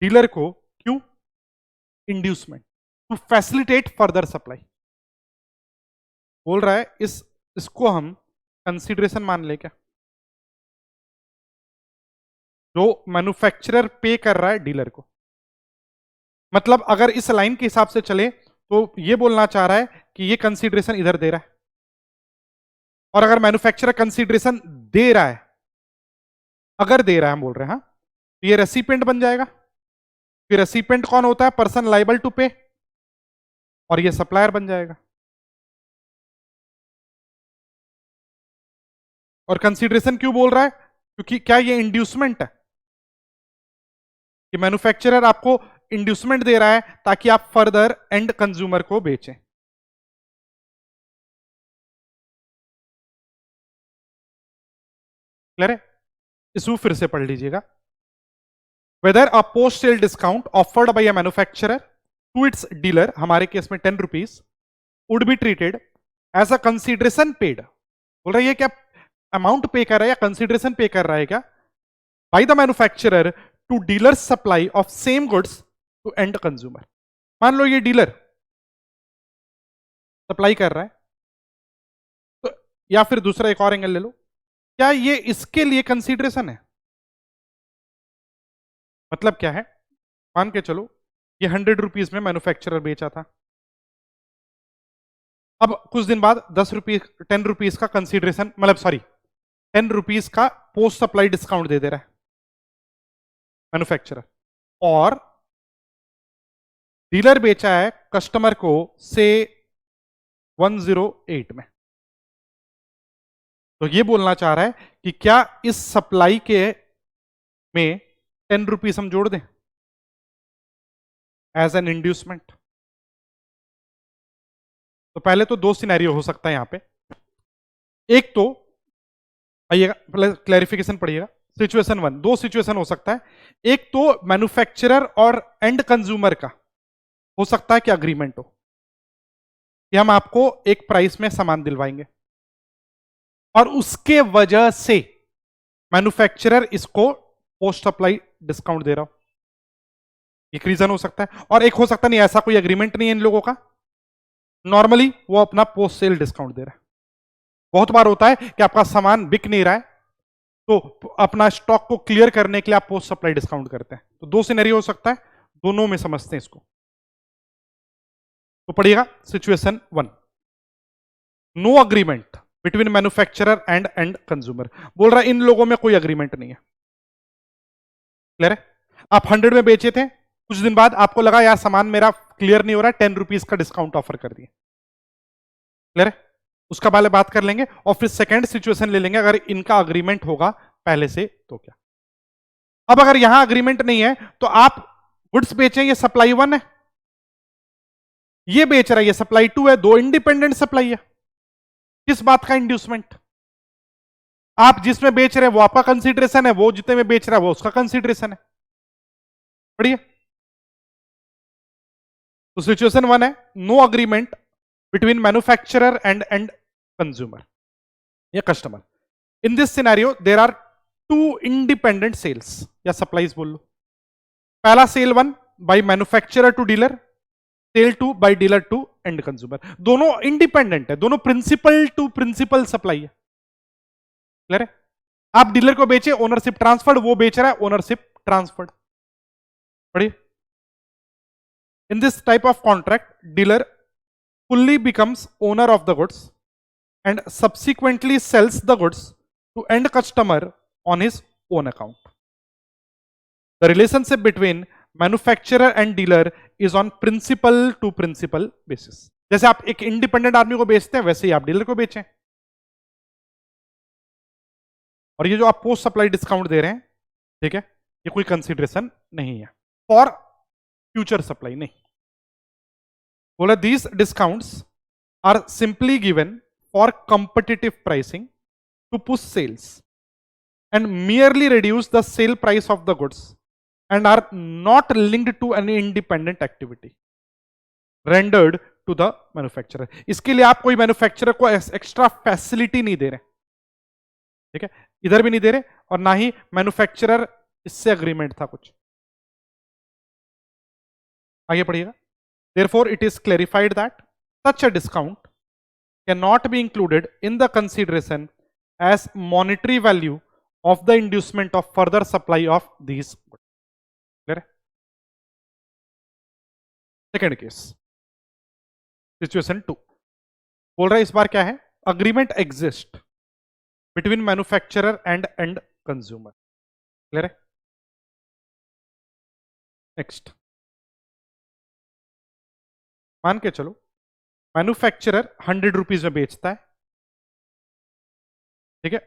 डीलर को, क्यों? Inducement to facilitate further supply. बोल रहा है इसको हम कंसीडरेशन मान ले क्या, जो मैन्युफैक्चरर पे कर रहा है डीलर को। मतलब अगर इस लाइन के हिसाब से चले तो ये बोलना चाह रहा है कि ये कंसीडरेशन इधर दे रहा है, और अगर मैन्युफैक्चरर कंसीडरेशन दे रहा है, अगर दे रहा है हम बोल रहे हैं, हाँ, तो ये रेसिपिएंट बन जाएगा। फिर रेसिपिएंट कौन होता है? पर्सन लाइबल टू पे, और ये सप्लायर बन जाएगा। और कंसीडरेशन क्यों बोल रहा है? क्योंकि क्या ये इंड्यूसमेंट है कि मैन्युफैक्चरर आपको इंड्यूसमेंट दे रहा है ताकि आप फर्दर एंड कंज्यूमर को बेचें। क्लियर है? इसको फिर से पढ़ लीजिएगा। Whether a post sale discount offered by a manufacturer to its dealer, हमारे केस में 10 rupees, would be treated as a consideration paid. बोल रहा है ये क्या अमाउंट पे कर रहा है या कंसीडरेशन पे कर रहा है क्या, by the manufacturer to dealer supply of same goods to end consumer. मान लो ये डीलर सप्लाई कर रहा है, तो या फिर दूसरा एक और एंगल ले लो, क्या ये इसके लिए कंसीडरेशन है? मतलब क्या है, मान के चलो ये 100 रुपीज में मैन्युफैक्चरर बेचा था, अब कुछ दिन बाद 10 रुपीज का कंसीडरेशन, मतलब सॉरी 10 रुपीज का पोस्ट सप्लाई डिस्काउंट दे रहा है मैन्युफैक्चरर, और डीलर बेचा है कस्टमर को से 108 में। तो ये बोलना चाह रहा है कि क्या इस सप्लाई के में 10 रुपीज हम जोड़ दें एज एन इंड्यूसमेंट। तो पहले तो दो सिनेरियो हो सकता है यहां पे, एक तो आइएगा पहले क्लैरिफिकेशन पढ़िएगा। सिचुएशन 1, दो सिचुएशन हो सकता है, एक तो मैन्युफैक्चरर और एंड कंज्यूमर का हो सकता है कि अग्रीमेंट हो कि हम आपको एक प्राइस में सामान दिलवाएंगे, और उसके वजह से मैन्युफैक्चरर इसको पोस्ट सप्लाई डिस्काउंट दे रहा हो, एक रीजन हो सकता है। और एक हो सकता नहीं, ऐसा कोई एग्रीमेंट नहीं है इन लोगों का, नॉर्मली वो अपना पोस्ट सेल डिस्काउंट दे रहा है। बहुत बार होता है कि आपका सामान बिक नहीं रहा है, तो अपना स्टॉक को क्लियर करने के लिए आप पोस्ट सप्लाई डिस्काउंट करते हैं। तो दो सिनेरियो हो सकता है, दोनों में समझते हैं इसको। तो पढ़िएगा situation 1, no agreement between manufacturer and end consumer. बोल रहा है इन लोगों में कोई अग्रीमेंट नहीं है। क्लियर है? आप 100 में बेचे थे, कुछ दिन बाद आपको लगा यार सामान मेरा क्लियर नहीं हो रहा है, 10 रुपीज का डिस्काउंट ऑफर कर दिए। क्लियर है? उसका पहले बात कर लेंगे और फिर सेकंड सिचुएशन ले लेंगे, अगर इनका अग्रीमेंट होगा पहले से तो क्या। अब अगर यहां अग्रीमेंट नहीं है तो आप गुड्स बेचें, ये सप्लाई 1 है, ये बेच रहा है, ये सप्लाई 2 है, दो इंडिपेंडेंट सप्लाई है। किस बात का इंड्यूसमेंट? आप जिसमें बेच रहे हैं वो आपका कंसीडरेशन है, वो जितने में बेच रहा है वो उसका कंसीडरेशन है। बढ़िया। तो सिचुएशन 1 है, no agreement between manufacturer and end consumer या customer. In this scenario there are two independent sales या सप्लाईज बोल लो। पहला sale 1 by manufacturer to dealer, sale 2 by dealer to end consumer. दोनों इंडिपेंडेंट है, दोनों प्रिंसिपल टू प्रिंसिपल सप्लाई है। Clear है? आप डीलर को बेचे, ओनरशिप ट्रांसफर्ड, वो बेच रहा है, ओनरशिप ट्रांसफर्ड। पढ़िए, in this type of contract dealer fully becomes owner of the goods and subsequently sells the goods to end customer on his own account. The relationship between manufacturer and dealer is on principal to principal basis. जैसे आप एक independent आदमी को बेचते हैं वैसे ही आप dealer को बेचें। और ये जो आप पोस्ट सप्लाई डिस्काउंट दे रहे हैं, ठीक है, ये कोई कंसीडरेशन नहीं है फॉर फ्यूचर सप्लाई, नहीं। बोला these discounts are simply given for competitive pricing to push sales and merely reduce the sale price of the goods and are not linked to any independent activity rendered to the manufacturer. इसके लिए आप कोई manufacturer को extra facility नहीं दे रहे, ठीक है, इधर भी नहीं दे रहे और ना ही मैन्युफैक्चरर इससे अग्रीमेंट था कुछ। आगे पढ़िएगा। Therefore, it is clarified that such a discount cannot be included in the consideration as monetary value of the inducement of further supply of these goods. Clear? Second case, situation 2. बोल रहा है इस बार क्या है, agreement exist between manufacturer and end consumer. Clear है? Next. मान के चलो मैन्युफैक्चरर 100 रुपीज में बेचता है, ठीक है,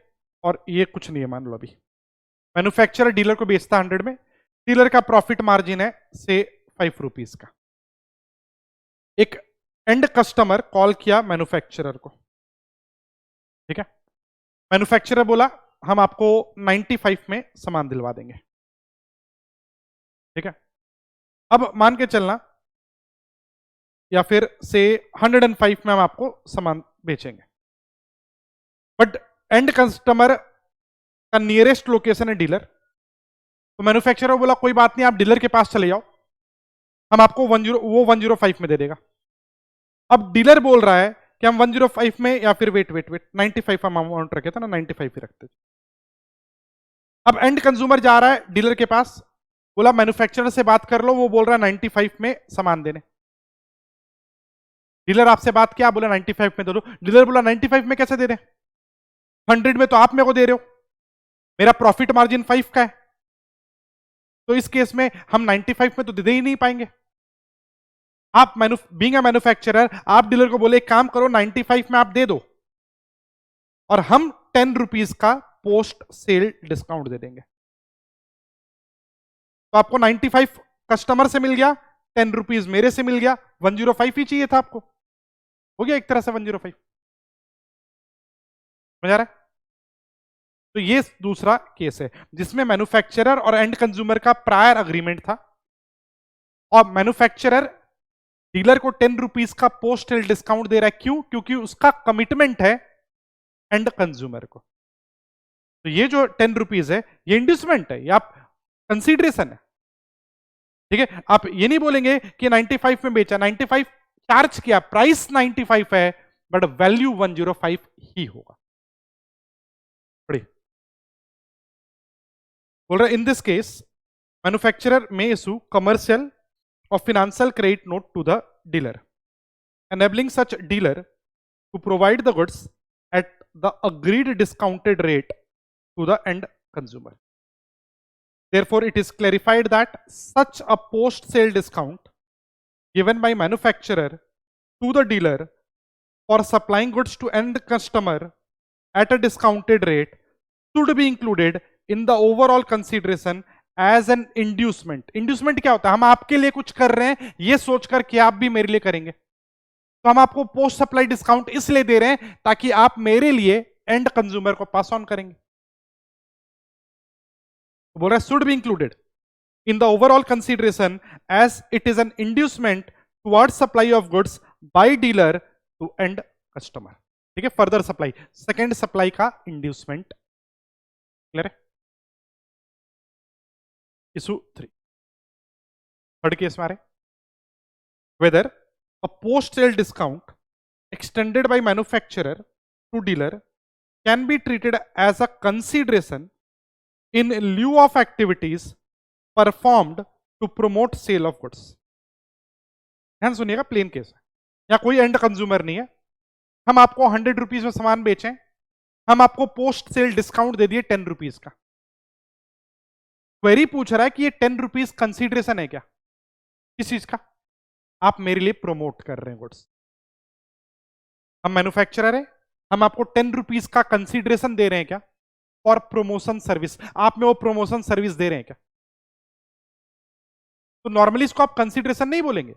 और ये कुछ नहीं है, मान लो अभी मैन्युफैक्चरर डीलर को बेचता है 100 में, डीलर का प्रॉफिट मार्जिन है से 5 रुपीज का। एक एंड कस्टमर कॉल किया मैन्युफैक्चरर को, ठीक है, मैन्युफैक्चरर बोला हम आपको 95 में सामान दिलवा देंगे, ठीक है। अब मान के चलना या फिर से 105 में हम आपको सामान बेचेंगे, बट एंड कस्टमर का नियरेस्ट लोकेशन है डीलर। तो मैन्युफैक्चरर बोला कोई बात नहीं, आप डीलर के पास चले जाओ, हम आपको 105 में दे देगा। अब डीलर बोल रहा है कि हम 105 में या फिर वेट 95 हम अमाउंट रखे थे ना, 95 ही रखते थे। अब एंड कंज्यूमर जा रहा है डीलर के पास, बोला मैन्युफैक्चरर से बात कर लो, वो बोल रहा है 95 में सामान देने। डीलर आपसे बात किया, बोला 95 में दे दो, डीलर बोला 95 में कैसे दे दें, 100 में तो आप मेरे को दे रहे हो, मेरा प्रॉफिट मार्जिन 5 का है, तो इस केस में हम 95 में तो दे ही नहीं पाएंगे। आप बीइंग अ मैन्युफैक्चरर आप डीलर को बोले एक काम करो 95 में आप दे दो और हम 10 रुपीज का पोस्ट सेल डिस्काउंट दे देंगे। तो आपको 95 कस्टमर से मिल गया, 10 रुपीज मेरे से मिल गया, 105 ही चाहिए था आपको, हो गया एक तरह से 105। समझ आ रहा है? तो ये दूसरा केस है जिसमें मैन्युफैक्चरर और एंड कंज्यूमर का प्रायर अग्रीमेंट था और मैन्युफैक्चरर डीलर को 10 रुपीज का पोस्ट सेल डिस्काउंट दे रहा है। क्यों? क्योंकि उसका कमिटमेंट है एंड कंज्यूमर को। तो ये जो 10 रुपीज है ये इंड्यूसमेंट है, ये आप कंसीडरेशन है, ठीक है। आप ये नहीं बोलेंगे कि 95 में बेचा, 95 चार्ज किया, प्राइस 95 है, बट वैल्यू 105 ही होगा। पढ़िए, बोल रहा है इन दिस केस मैन्युफैक्चरर में इशू कमर्शियल और financial credit note to the dealer, enabling such dealer to provide the goods at the agreed discounted rate to the end consumer. Therefore, it is clarified that such a post-sale discount given by manufacturer to the dealer for supplying goods to end customer at a discounted rate should be included in the overall consideration as an inducement. Inducement क्या होता है? हम आपके लिए कुछ कर रहे हैं ये सोचकर कि आप भी मेरे लिए करेंगे, तो हम आपको पोस्ट सप्लाई डिस्काउंट इसलिए दे रहे हैं ताकि आप मेरे लिए एंड कंज्यूमर को पास ऑन करेंगे। तो बोल रहा है should be included in the overall consideration as it is an inducement towards supply of goods by dealer to end customer. ठीक है, फर्दर सप्लाई, सेकेंड सप्लाई का इंड्यूसमेंट। क्लियर है? इशू 3, थर्ड केस में आ रहे, whether a post-sale discount extended by manufacturer to dealer can be treated as a consideration in lieu of activities performed to promote sale of goods। ध्यान सुनिएगा, plane case है, या कोई and consumer नहीं है, हम आपको 100 रुपीज में सामान बेचें, हम आपको पोस्ट सेल डिस्काउंट दे दिए 10 रुपीज का। क्वेरी पूछ रहा है कि ये 10 रुपीज कंसिडरेशन है क्या? किस चीज का? आप मेरे लिए प्रोमोट कर रहे हैं गुड्स, हम मैन्युफैक्चरर है, हम आपको 10 रुपीज का कंसीडरेशन दे रहे हैं क्या? और प्रमोशन सर्विस, आप में वो प्रमोशन सर्विस दे रहे हैं क्या? तो नॉर्मली इसको आप कंसीडरेशन नहीं बोलेंगे।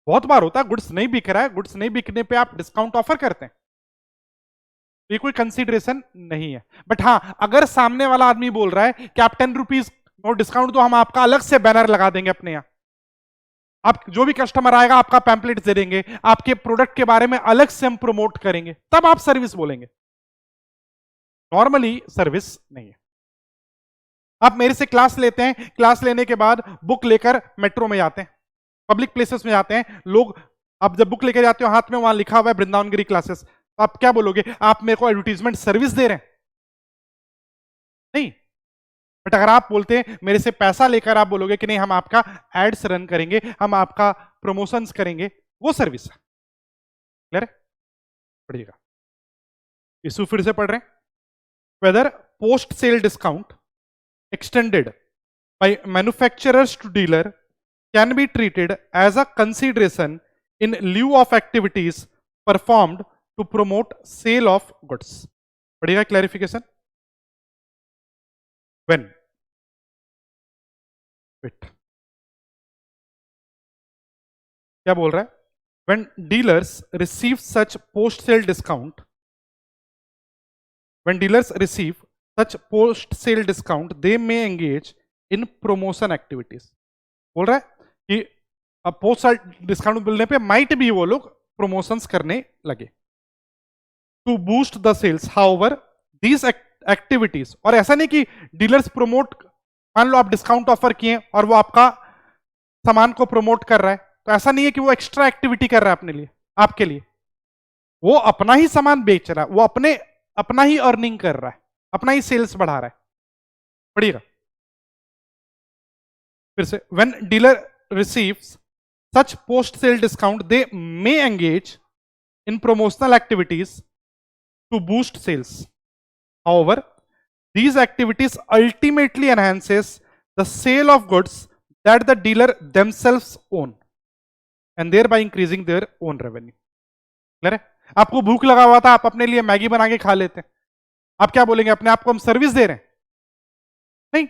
बहुत बार होता है गुड्स नहीं बिक रहा है, गुड्स नहीं बिकने पे आप डिस्काउंट ऑफर करते हैं, तो ये कोई कंसीडरेशन नहीं है। बट हाँ, अगर सामने वाला आदमी बोल रहा है कि आप 10 रुपीज डिस्काउंट तो हम आपका अलग से बैनर लगा देंगे अपने यहां, आप जो भी कस्टमर आएगा आपका पैम्पलेट दे देंगे, आपके प्रोडक्ट के बारे में अलग से हम प्रमोट करेंगे, तब आप सर्विस बोलेंगे। नॉर्मली सर्विस नहीं है। आप मेरे से क्लास लेते हैं, क्लास लेने के बाद बुक लेकर मेट्रो में जाते हैं, पब्लिक प्लेसेस में जाते हैं लोग, आप जब बुक लेकर जाते हो हाथ में वहां लिखा हुआ है वृंदावनगिरी क्लासेस, तो आप क्या बोलोगे? आप मेरे को एडवर्टीजमेंट सर्विस दे रहे हैं? नहीं। बट अगर आप बोलते हैं मेरे से पैसा लेकर, आप बोलोगे कि नहीं हम आपका एड्स रन करेंगे, हम आपका प्रमोशंस करेंगे, वो सर्विस है। क्लियर है? पढ़िएगा, इशू फिर से पढ़ रहे हैं, whether post sale discount extended by manufacturers to dealer can be treated as a consideration in lieu of activities performed to promote sale of goods। पढ़िएगा क्लैरिफिकेशन। when wait क्या बोल रहा है? when dealers receive such post sale discount, when dealers receive such post sale discount they may engage in promotion activities। बोल रहा है कि अब पोस्ट सेल डिस्काउंट मिलने पे माइट भी वो लोग प्रमोशंस करने लगे to boost the sales. However these activities, और ऐसा नहीं कि डीलर्स प्रमोट, मान लो आप डिस्काउंट ऑफर किए और वो आपका सामान को प्रमोट कर रहा है, तो ऐसा नहीं है कि वो एक्स्ट्रा एक्टिविटी कर रहा है अपने लिए, आपके लिए, वो अपना ही सामान बेच रहा है, वो अपना ही अर्निंग कर रहा है, अपना ही सेल्स बढ़ा रहा है। पढ़िएगा फिर से, when dealer receives such post sale discount they may engage in promotional activities to boost sales। however these activities ultimately enhances the sale of goods that the dealer themselves own and thereby increasing their own revenue। Clear है? आपको भूख लगा हुआ था, आप अपने लिए Maggi बना के खा लेते हैं, आप क्या बोलेंगे? अपने आप को हम सर्विस दे रहे हैं? नहीं।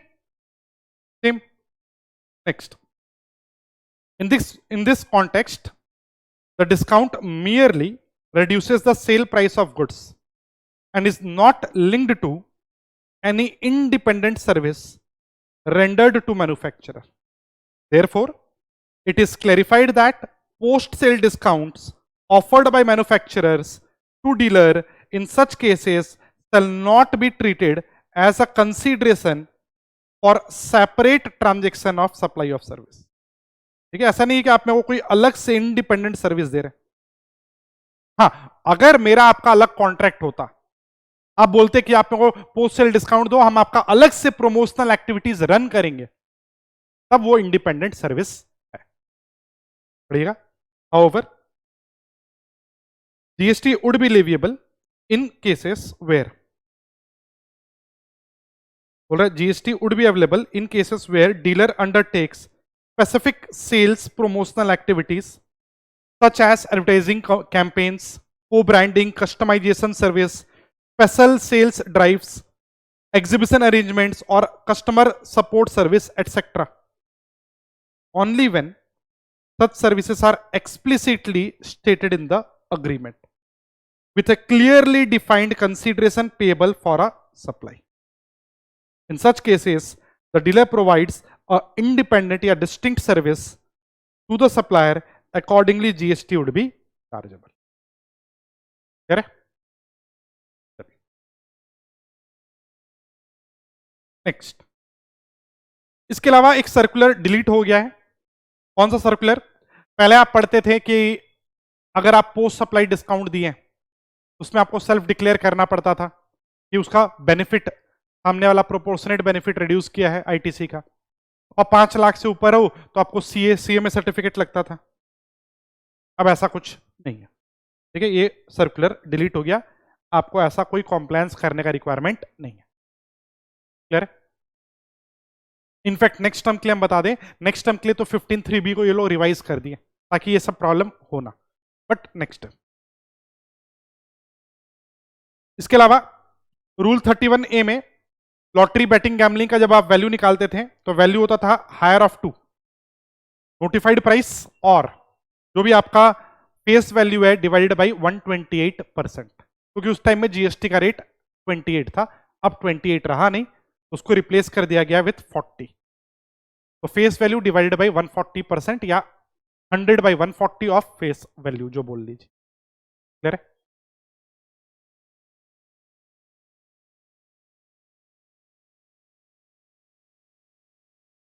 Same next, in this context the discount merely reduces the sale price of goods and is not linked to any independent service rendered to manufacturer। therefore it is clarified that post sale discounts offered by manufacturers to dealer in such cases shall not be treated as a consideration for separate transaction of supply of service। ठीक है, ऐसा नहीं है कि आप मेरे को कोई अलग से इंडिपेंडेंट सर्विस दे रहे हैं, हाँ, अगर मेरा आपका अलग कॉन्ट्रैक्ट होता, आप बोलते कि आप मेरे को पोस्ट सेल डिस्काउंट दो, हम आपका अलग से प्रमोशनल एक्टिविटीज रन करेंगे, तब वो इंडिपेंडेंट सर्विस है। पढ़िएगा, however GST would be leviable in cases where, बोल रहा है GST would be available in cases where dealer undertakes specific sales promotional activities such as advertising campaigns, co-branding, customization service, special sales drives, exhibition arrangements, or customer support service, etc. Only when such services are explicitly stated in the agreement with a clearly defined consideration payable for a supply. In such cases, the dealer provides a independent or distinct service to the supplier. Accordingly, GST would be chargeable. Clear है? Next, इसके अलावा एक circular delete हो गया है। कौन सा circular? पहले आप पढ़ते थे कि अगर आप पोस्ट सप्लाई डिस्काउंट दिए उसमें आपको सेल्फ डिक्लेयर करना पड़ता था कि उसका बेनिफिट, सामने वाला प्रोपोर्शनेट बेनिफिट रिड्यूस किया है आईटीसी का, और 5 लाख से ऊपर हो तो आपको सीएमए सर्टिफिकेट लगता था। अब ऐसा कुछ नहीं है, ठीक है, ये सर्कुलर डिलीट हो गया, आपको ऐसा कोई कॉम्प्लायंस करने का रिक्वायरमेंट नहीं है। क्लियर है? इनफैक्ट नेक्स्ट टर्म के लिए हम बता दें, नेक्स्ट टर्म के लिए तो 15(3)(b) को ये लोग रिवाइज कर दिए ताकि ये सब प्रॉब्लम हो ना, बट नेक्स्ट टर्म। इसके अलावा रूल 31A में लॉटरी बैटिंग गैम्बलिंग का जब आप वैल्यू निकालते थे तो वैल्यू होता था हायर ऑफ 2 नोटिफाइड प्राइस, और जो भी आपका फेस वैल्यू है डिवाइडेड बाई 128%, क्योंकि उस टाइम में जीएसटी का रेट 28 था, अब 28 रहा नहीं, उसको रिप्लेस कर दिया गया विथ 40। तो फेस वैल्यू डिवाइडेड बाई 140% या 100/140 ऑफ फेस वैल्यू जो बोल लीजिए। क्लियर है?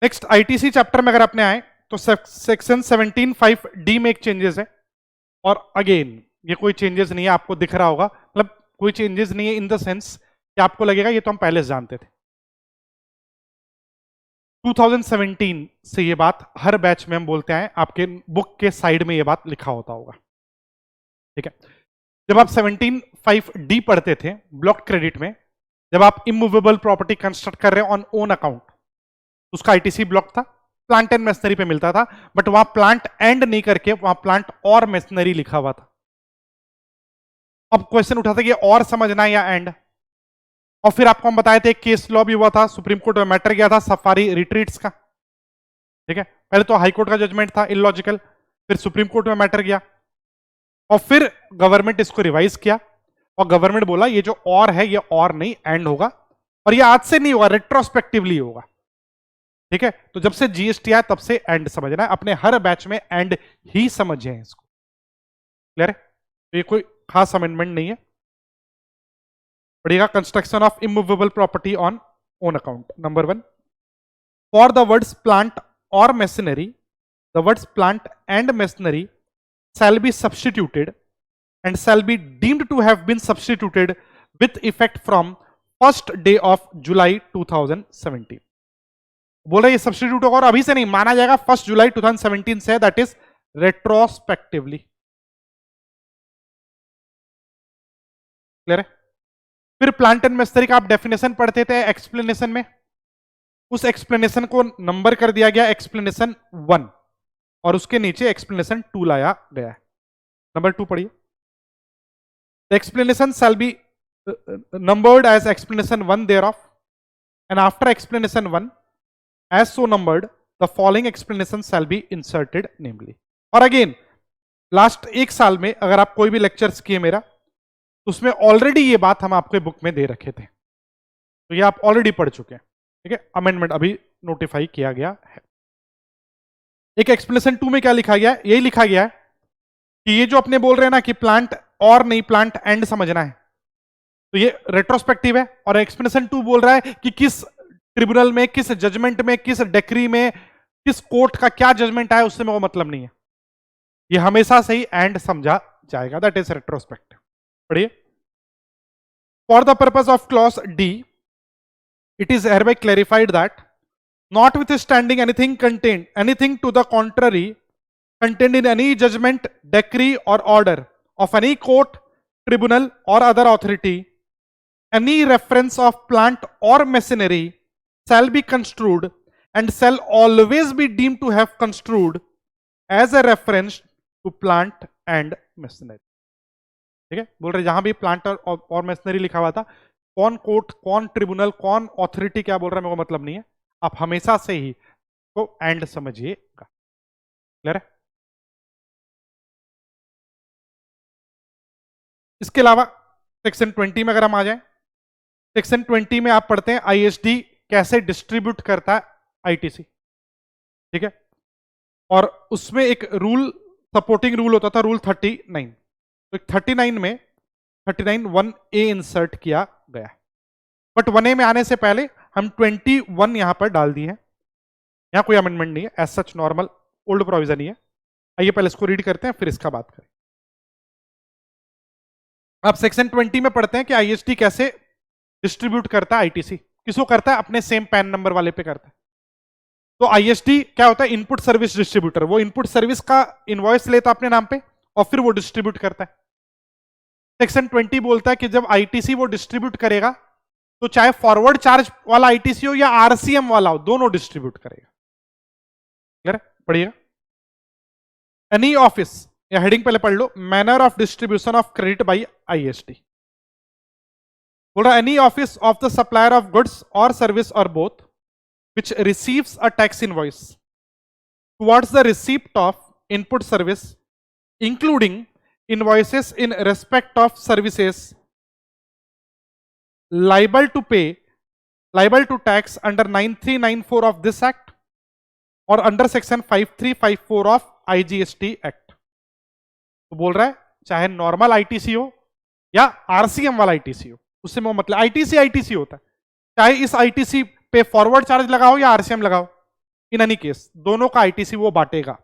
नेक्स्ट आईटीसी चैप्टर में अगर आपने आए तो सेक्शन 17(5)(d) में एक चेंजेस है, और अगेन ये कोई चेंजेस नहीं है, आपको दिख रहा होगा, मतलब कोई चेंजेस नहीं है इन द सेंस कि आपको लगेगा ये तो हम पहले से जानते थे। 2017 से ये बात हर बैच में हम बोलते हैं, आपके बुक के साइड में ये बात लिखा होता होगा। ठीक है, जब आप 17(5)(d) पढ़ते थे ब्लॉक क्रेडिट में, जब आप इमूवेबल प्रॉपर्टी कंस्ट्रक्ट कर रहे हैं ऑन ओन अकाउंट, उसका आईटीसी ब्लॉक था, प्लांट एंड मशीनरी पे मिलता था, बट वहां प्लांट एंड नहीं करके वहां प्लांट और मशीनरी लिखा हुआ था। अब क्वेश्चन उठा था कि और समझना या एंड, और फिर आपको हम बताए थे केस लॉ भी हुआ था, सुप्रीम कोर्ट में मैटर गया था सफारी रिट्रीट्स का। ठीक है, पहले तो हाई कोर्ट का जजमेंट था इलॉजिकल, फिर सुप्रीम कोर्ट में मैटर गया, और फिर गवर्नमेंट इसको रिवाइज किया, और गवर्नमेंट बोला ये जो और है ये और नहीं एंड होगा, और ये आज से नहीं होगा, रेट्रोस्पेक्टिवली होगा। ठीक है, तो जब से जीएसटी आया तब से एंड समझना है, अपने हर बैच में एंड ही समझे इसको। क्लियर है? तो ये कोई खास अमेंडमेंट नहीं है। पढ़िएगा, construction of immovable property on own account. Number 1, for the words plant और machinery, the words plant and machinery shall be substituted and shall be deemed to have been substituted with effect from 1st day of July 2017। बोल रहे ये substitute होगा और अभी से नहीं माना जाएगा, 1 जुलाई 2017 से, दैट इज रेट्रोस्पेक्टिवली। क्लियर है? फिर प्लांट एंड मशीनरी का आप डेफिनेशन पढ़ते थे एक्सप्लेनेशन में, उस एक्सप्लेनेशन को नंबर कर दिया गया एक्सप्लेनेशन 1, और उसके नीचे एक्सप्लेनेशन 2 लाया गया है। नंबर 2 पढ़िए, the explanation shall be numbered as explanation 1 thereof, and after explanation 1 as so numbered the following explanation shall be inserted namely। और अगेन लास्ट 1 साल में अगर आप कोई भी लेक्चर्स किए मेरा, उसमें ऑलरेडी ये बात हम आपके बुक में दे रखे थे, तो ये आप ऑलरेडी पढ़ चुके हैं। ठीक है, अमेंडमेंट अभी नोटिफाई किया गया है। एक एक्सप्लेनेशन 2 में क्या लिखा गया है? यही लिखा गया है कि ये जो अपने बोल रहे हैं ना कि प्लांट और नहीं प्लांट एंड समझना है, तो ये रेट्रोस्पेक्टिव है, और एक्सप्लेनेशन 2 बोल रहा है कि किस ट्रिब्यूनल में, किस जजमेंट में, किस डेक्री में, किस कोर्ट का क्या जजमेंट आया उससे मेरे को मतलब नहीं है। ये हमेशा से ही एंड समझा जाएगा, दैट इज रेट्रोस्पेक्टिव। पढ़िए, for the purpose of clause D it is hereby clarified that notwithstanding anything to the contrary contained in any judgment, decree or order of any court, tribunal or other authority, any reference of plant or machinery shall be construed and shall always be deemed to have construed as a reference to plant and machinery। ठीक है, बोल रहे जहां भी plant और machinery लिखा हुआ था, कौन कोर्ट, कौन ट्रिब्यूनल, कौन ऑथोरिटी क्या बोल रहा है मेरे को मतलब नहीं है, आप हमेशा से ही तो एंड समझिएगा। क्लियर है? इसके अलावा सेक्शन 20 में अगर हम आ जाएं, सेक्शन 20 में आप पढ़ते हैं आईएसडी कैसे डिस्ट्रीब्यूट करता है आईटीसी। ठीक है, और उसमें एक रूल, सपोर्टिंग रूल होता था, रूल 39। तो 39 में 39(1)A इंसर्ट किया गया है, बट 1A में आने से पहले हम 21 यहां पर डाल दिए हैं। यहां कोई अमेंडमेंट नहीं है, as such normal old provision ही है। आइए पहले इसको रीड करते हैं, फिर इसका बात करें। आप सेक्शन 20 में पढ़ते हैं कि आईएसडी कैसे डिस्ट्रीब्यूट करता है आईटीसी। किसको करता है? अपने सेम पैन नंबर वाले पे करता है। तो आईएसडी क्या होता है? Input service distributor. वो इनपुट सर्विस का इनवॉइस लेता अपने नाम पे और फिर वो डिस्ट्रीब्यूट करता है। सेक्शन 20 बोलता है कि जब आईटीसी वो डिस्ट्रीब्यूट करेगा तो चाहे फॉरवर्ड चार्ज वाला आईटीसी हो या आरसीएम वाला हो, दोनों डिस्ट्रीब्यूट करेगा। क्लियर है? पढ़िएगा। एनी ऑफिस, या हेडिंग पहले पढ़ लो, manner of distribution of credit by ISD. बोल रहा any office of the supplier of goods और सर्विस और both which receives a tax invoice towards the receipt of input service, including invoices in respect of services liable to tax under 9394 of this act or under section 5354 of IGST Act। तो बोल रहा है चाहे normal ITC हो या RCM वाला ITC हो, उससे मतलब आईटीसी होता है, चाहे इस आईटीसी पे फॉरवर्ड चार्ज लगाओ या आरसीएम लगाओ, इन एनी केस दोनों का आईटीसी वो बांटेगा।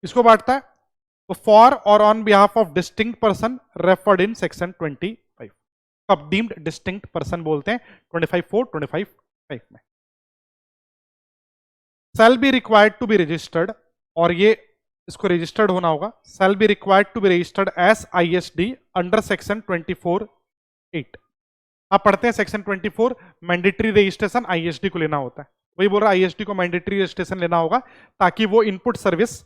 इसको बांटता है तो फॉर और on behalf of distinct person referred in section 25। अब डीम्ड डिस्टिंक्ट पर्सन बोलते हैं 25(4), 25(5) में। Shall be required to be registered, और ये इसको रजिस्टर्ड होना होगा, shall be required to be registered as ISD under section 24(8)। आप पढ़ते हैं सेक्शन 24 मैंडेटरी रजिस्ट्रेशन आईएसडी को लेना होता है। वही बोल रहा है आईएसडी को मैंडेटरी रजिस्ट्रेशन लेना होगा ताकि वो इनपुट सर्विस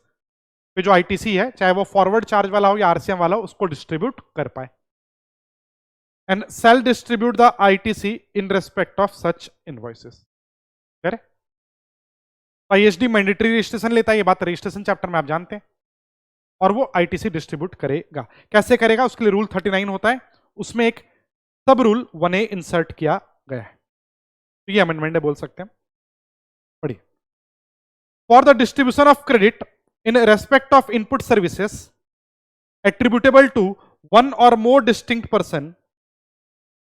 पे जो आईटीसी है, चाहे वो फॉरवर्ड चार्ज वाला हो या आरसीएम वाला हो, उसको डिस्ट्रीब्यूट कर पाए। And shall distribute the ITC in respect of such invoices. ISD mandatory registration लेता है, ये बात रजिस्ट्रेशन चैप्टर में आप जानते हैं, और वो आईटीसी डिस्ट्रीब्यूट करेगा। कैसे करेगा? उसके लिए रूल 39 होता है, उसमें एक सब रूल 1A इंसर्ट किया गया है। तो ये अमेंडमेंट है, बोल सकते हैं। पढ़िए। For the distribution of credit in respect of input services attributable to one और more distinct person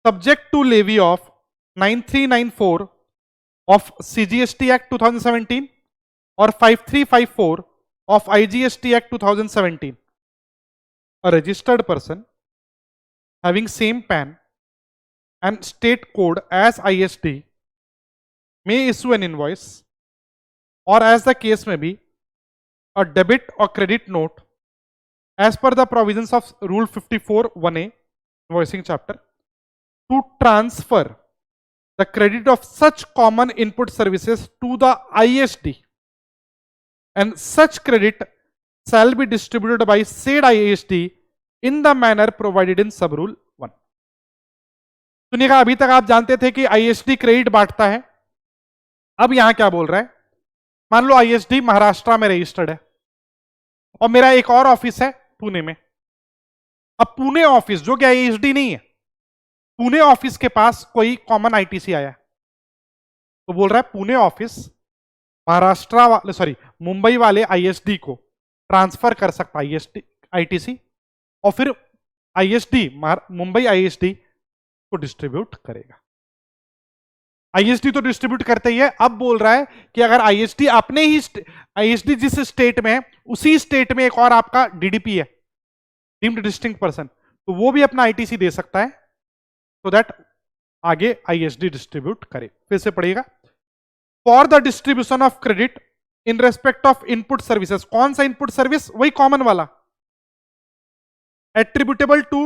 subject to levy of 9394 of CGST act 2017 और 5354 of IGST act 2017, a registered person having same PAN and state code as ISD may issue an invoice, or as the case may be, a debit or credit note as per the provisions of Rule 54(1)A invoicing chapter to transfer the credit of such common input services to the ISD, and such credit shall be distributed by said ISD in the manner provided in sub rule 1। सुनिएगा, अभी तक आप जानते थे कि ISD credit बांटता है। अब यहां क्या बोल रहा है? मान लो आईएसडी महाराष्ट्र में रजिस्टर्ड है और मेरा एक और ऑफिस है पुणे में। अब पुणे ऑफिस, जो कि आईएसडी नहीं है, पुणे ऑफिस के पास कोई कॉमन आईटीसी आया तो बोल रहा है पुणे ऑफिस महाराष्ट्र वाले, सॉरी मुंबई वाले आईएसडी को ट्रांसफर कर सकता है आईटीसी, और फिर आईएसडी मुंबई आईएसडी को डिस्ट्रीब्यूट करेगा। आईएसडी तो डिस्ट्रीब्यूट करते ही है, अब बोल रहा है कि अगर आईएसडी अपने ही आईएसडी जिस स्टेट में है उसी स्टेट में एक और आपका डीडीपी है, डीम्ड डिस्टिंक्ट पर्सन, तो वो भी अपना आईटीसी दे सकता है, so दैट आगे आईएसडी डिस्ट्रीब्यूट करे। फिर से पढ़िएगा, for the distribution of credit in respect of input services, कौन सा इनपुट सर्विस, वही कॉमन वाला, एट्रीब्यूटेबल टू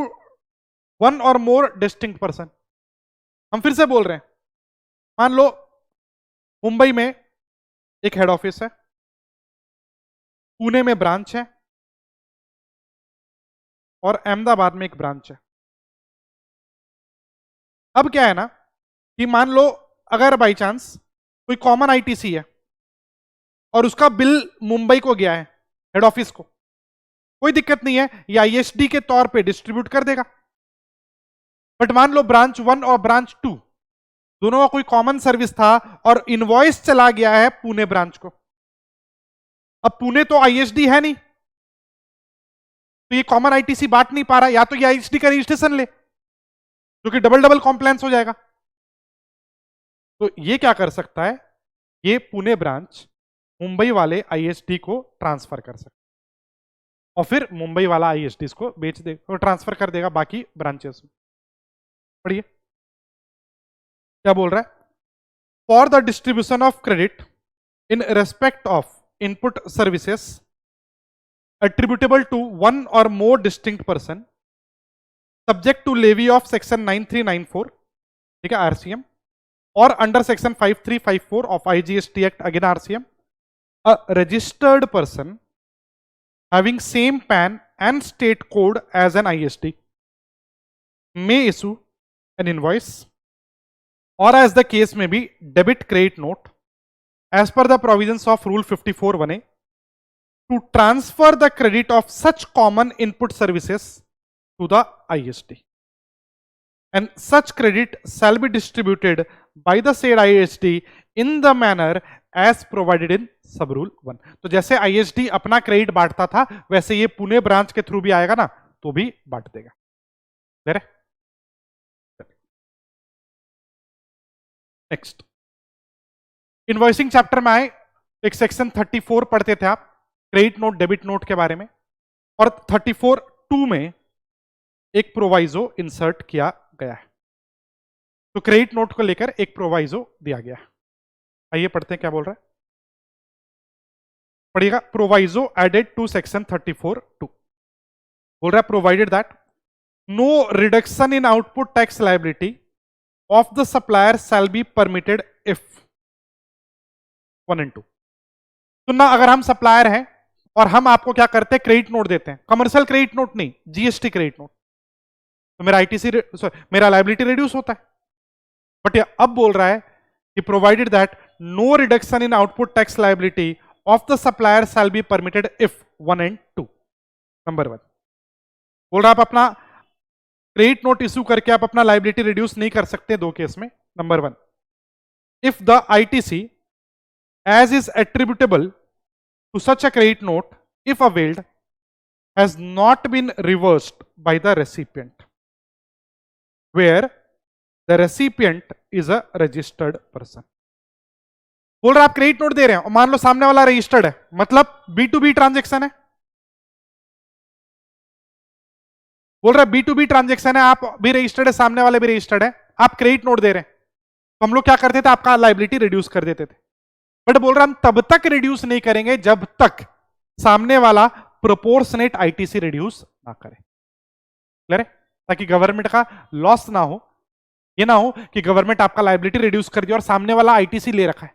वन और मोर डिस्टिंक्ट पर्सन। हम फिर से बोल रहे हैं, मान लो मुंबई में एक हेड ऑफिस है, पुणे में ब्रांच है, और अहमदाबाद में एक ब्रांच है। अब क्या है ना कि मान लो अगर बाई चांस कोई कॉमन आईटीसी है और उसका बिल मुंबई को गया है, हेड ऑफिस को, कोई दिक्कत नहीं है, ये आईएसडी के तौर पे डिस्ट्रीब्यूट कर देगा। बट मान लो ब्रांच 1 और ब्रांच 2 दोनों का कोई कॉमन सर्विस था और इनवॉइस चला गया है पुणे ब्रांच को। अब पुणे तो आईएसडी है नहीं, तो ये कॉमन आईटीसी बांट नहीं पा रहा, या तो ये आईएसडी का रजिस्ट्रेशन ले, जो कि डबल डबल कॉम्प्लायंस हो जाएगा। तो ये क्या कर सकता है, ये पुणे ब्रांच मुंबई वाले आईएसडी को ट्रांसफर कर सकता है, और फिर मुंबई वाला आईएसडी को बेच देगा और ट्रांसफर कर देगा बाकी ब्रांचेस में। पढ़िए क्या बोल रहा है, for the distribution of credit in respect of input services attributable to one or more distinct person subject to levy of section 9394, ठीक है, आरसीएम, और under section 5354 of IGST Act, again RCM, a registered person having same PAN and state code as an ISD may issue an invoice, or as the case may be, debit credit note as per the provisions of Rule 54(1)(a) to transfer the credit of such common input services to the ISD, and such credit shall be distributed by the said ISD in the manner as provided in sub rule 1। तो जैसे ISD अपना credit बांटता था, वैसे ये Pune branch के through भी आएगा ना, तो भी बांट देगा। क्लियर है? नेक्स्ट, इनवॉइसिंग चैप्टर में आए, एक सेक्शन 34 पढ़ते थे आप, क्रेडिट नोट डेबिट नोट के बारे में, और 34(2) में एक प्रोवाइजो इंसर्ट किया गया है। तो क्रेडिट नोट को लेकर एक प्रोवाइजो दिया गया है। आइए पढ़ते हैं क्या बोल रहा है, पढ़िएगा, प्रोवाइजो एडेड टू सेक्शन 34(2) बोल रहा है, provided that no reduction in output tax liability of the supplier shall be permitted if 1 and 2। तो ना, अगर हम सप्लायर हैं और हम आपको क्या करते हैं, क्रेडिट नोट देते हैं, कमर्शियल क्रेडिट नोट नहीं, जीएसटी क्रेडिट नोट, तो मेरा आईटीसी, मेरा लायबिलिटी रिड्यूस होता है। बट ये अब बोल रहा है कि provided that no reduction in output tax liability of the supplier shall be permitted if 1 and 2। Number 1 बोल रहा है, आप अपना क्रेडिट नोट इश्यू करके आप अपना लायबिलिटी रिड्यूस नहीं कर सकते दो केस में। Number 1, if the ITC as is attributable to such a credit note, if availed, has not been reversed by the recipient, where the recipient is a registered person। बोल रहा आप credit note दे रहे हैं और मान लो सामने वाला रजिस्टर्ड है, मतलब B2B ट्रांजेक्शन है। बोल रहा B2B ट्रांजेक्शन है, आप भी रजिस्टर्ड है, सामने वाले भी रजिस्टर्ड है, आप क्रेडिट नोट दे रहे हैं, तो हम लोग क्या करते थे, आपका लायबिलिटी रिड्यूस कर देते थे। बट बोल रहा हम तब तक रिड्यूस नहीं करेंगे जब तक सामने वाला प्रोपोर्शनेट आईटीसी रिड्यूस ना करे। क्लियर है? ताकि गवर्नमेंट का लॉस ना हो, ये ना हो कि गवर्नमेंट आपका लायबिलिटी रिड्यूस कर दिया और सामने वाला आईटीसी ले रखा है,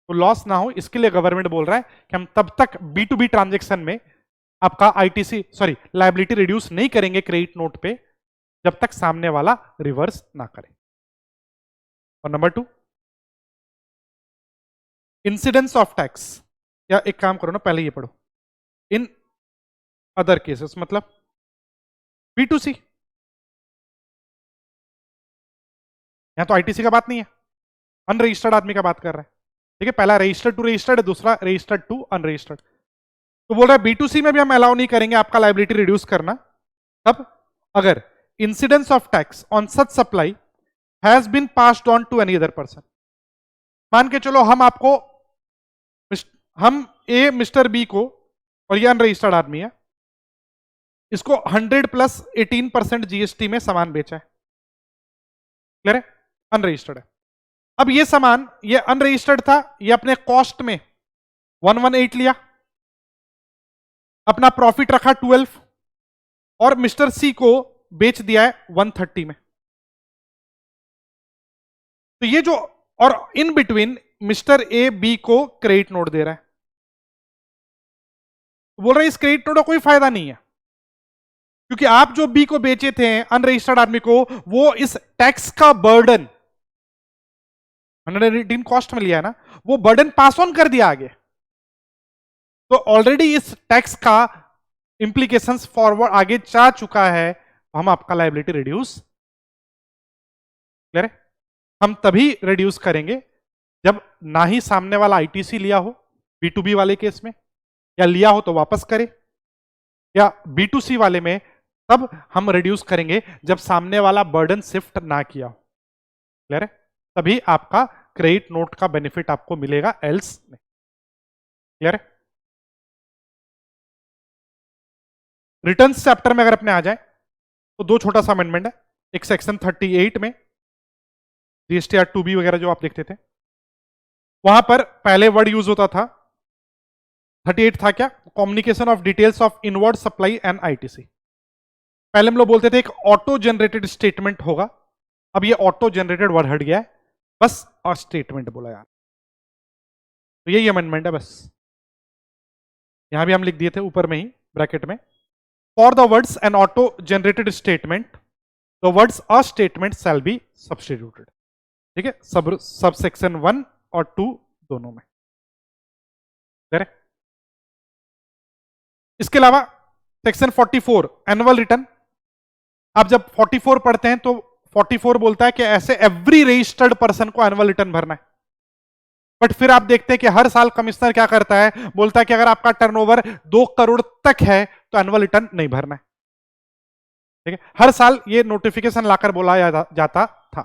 तो लॉस ना हो, इसके लिए गवर्नमेंट बोल रहा है कि हम तब तक B2B ट्रांजेक्शन में आपका आईटीसी लायबिलिटी रिड्यूस नहीं करेंगे क्रेडिट नोट पे जब तक सामने वाला रिवर्स ना करे। और नंबर 2, इंसिडेंस ऑफ टैक्स, या एक काम करो ना, पहले ये पढ़ो, इन अदर केसेस, मतलब B2C, यहां तो आईटीसी का बात नहीं है, अनरजिस्टर्ड आदमी का बात कर रहा है। ठीक है, पहला रजिस्टर्ड टू रजिस्टर्ड है, दूसरा रजिस्टर्ड टू अनरजिस्टर्ड। तो बोल रहा है B2C में भी हम अलाउ नहीं करेंगे आपका लायबिलिटी रिड्यूस करना, तब अगर incidence of tax on such supply has been passed on to any other person. मान के चलो हम मिस्टर बी को, और ये अनरजिस्टर्ड आदमी है, इसको 100 प्लस 18% जीएसटी में सामान बेचा है, क्लियर है, अनरजिस्टर्ड है। अब ये सामान ये अनरजिस्टर्ड था, ये अपने कॉस्ट में 118 लिया, अपना प्रॉफिट रखा 12 और मिस्टर सी को बेच दिया है 130 में। तो ये जो, और in between mister A B को क्रेडिट नोट दे रहा है, बोल रहे हैं इस क्रेडिट नोट का कोई फायदा नहीं है, क्योंकि आप जो बी को बेचे थे अनरजिस्टर्ड आदमी को, वो इस टैक्स का बर्डन 118 कॉस्ट में लिया है ना, वो बर्डन पास ऑन कर दिया आगे। तो ऑलरेडी इस टैक्स का इंप्लीकेशंस फॉरवर्ड आगे जा चुका है, तो हम आपका लायबिलिटी रिड्यूस, क्लियर है, हम तभी रिड्यूस करेंगे जब ना ही सामने वाला आईटीसी लिया हो B2B वाले केस में, या लिया हो तो वापस करे, या B2C वाले में तब हम रिड्यूस करेंगे जब सामने वाला बर्डन शिफ्ट ना किया हो, क्लियर है, तभी आपका क्रेडिट नोट का बेनिफिट आपको मिलेगा, एल्स नहीं, क्लियर है। रिटर्न्स चैप्टर में अगर अपने आ जाए तो दो छोटा सा अमेंडमेंट है, एक सेक्शन 38 में जीएसटीआर 2B वगैरह जो आप देखते थे, वहां पर पहले वर्ड यूज होता था, 38 था क्या, communication of details of inward supply and ITC. पहले हम लोग बोलते थे एक ऑटो जनरेटेड स्टेटमेंट होगा, अब ये ऑटो जनरेटेड वर्ड हट गया है, बस और स्टेटमेंट बोला यार, तो यही अमेंडमेंट है बस। यहां भी हम लिख दिए थे ऊपर में ही ब्रैकेट में, for the words N auto generated statement the words a statement shall be substituted, ठीक है, सब सेक्शन 1 और 2 दोनों में, ठीक है। इसके अलावा सेक्शन 44 एनुअल रिटर्न, आप जब 44 पढ़ते हैं तो 44 बोलता है कि ऐसे एवरी रजिस्टर्ड पर्सन को एनुअल रिटर्न भरना है, बट फिर आप देखते हैं कि हर साल कमिश्नर क्या करता है, बोलता है कि अगर आपका टर्नओवर 2 करोड़ तक है तो एनुअल रिटर्न नहीं भरना है, ठीक है, हर साल ये नोटिफिकेशन लाकर बोला जाता था,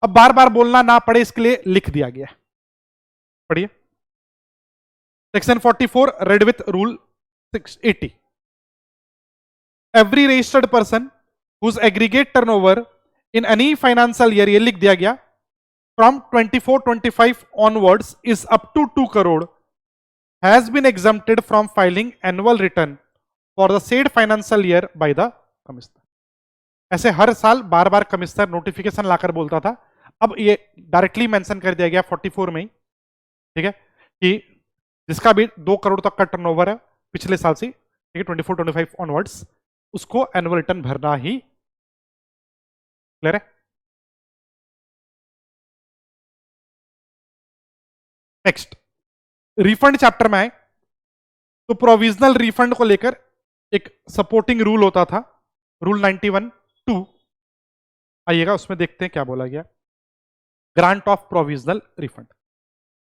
अब बार बार बोलना ना पड़े इसके लिए लिख दिया गया, पढ़िए section 44 read with rule 680, every registered person whose aggregate turnover in any financial year, ये लिख दिया गया, from 24-25 onwards is up to 2 crore has been exempted from filing annual return for the said financial year by the commissioner। ऐसे हर साल बार बार commissioner notification लाकर बोलता था, अब ये डायरेक्टली मेंशन कर दिया गया 44 में ही, ठीक है, कि जिसका भी 2 करोड़ तक का टर्नओवर है पिछले साल से, ठीक है, 24-25 ऑनवर्ड्स, उसको एनुअल रिटर्न भरना ही, क्लियर है। नेक्स्ट रिफंड चैप्टर में आए तो प्रोविजनल रिफंड को लेकर एक सपोर्टिंग रूल होता था, रूल 91(2), आइएगा उसमें देखते हैं क्या बोला गया। ग्रांट ऑफ प्रोविजनल रिफंड,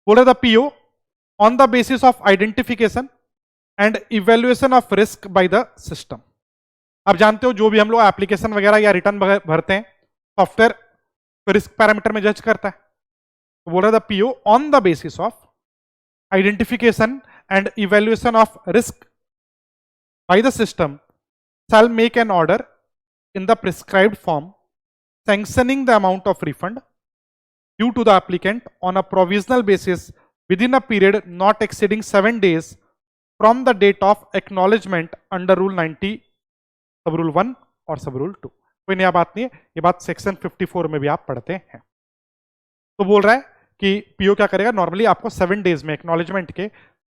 बोले the PO on the basis of identification and evaluation of risk by the system. आप जानते हो जो भी हम लोग एप्लीकेशन वगैरह या रिटर्न भरते हैं, सॉफ्टवेयर रिस्क पैरामीटर में जज करता है, बोल रहा था PO on the basis of identification and evaluation of risk by the system shall make an order in the prescribed form sanctioning the amount of refund due to the applicant on a provisional basis within a period not exceeding 7 days from the date of acknowledgement under rule 90 sub rule 1 और सब rule 2। कोई नया बात नहीं है, ये बात section 54 में भी आप पढ़ते हैं। तो बोल रहा है कि पीओ क्या करेगा, नॉर्मली आपको 7 days में एक्नॉलेजमेंट के,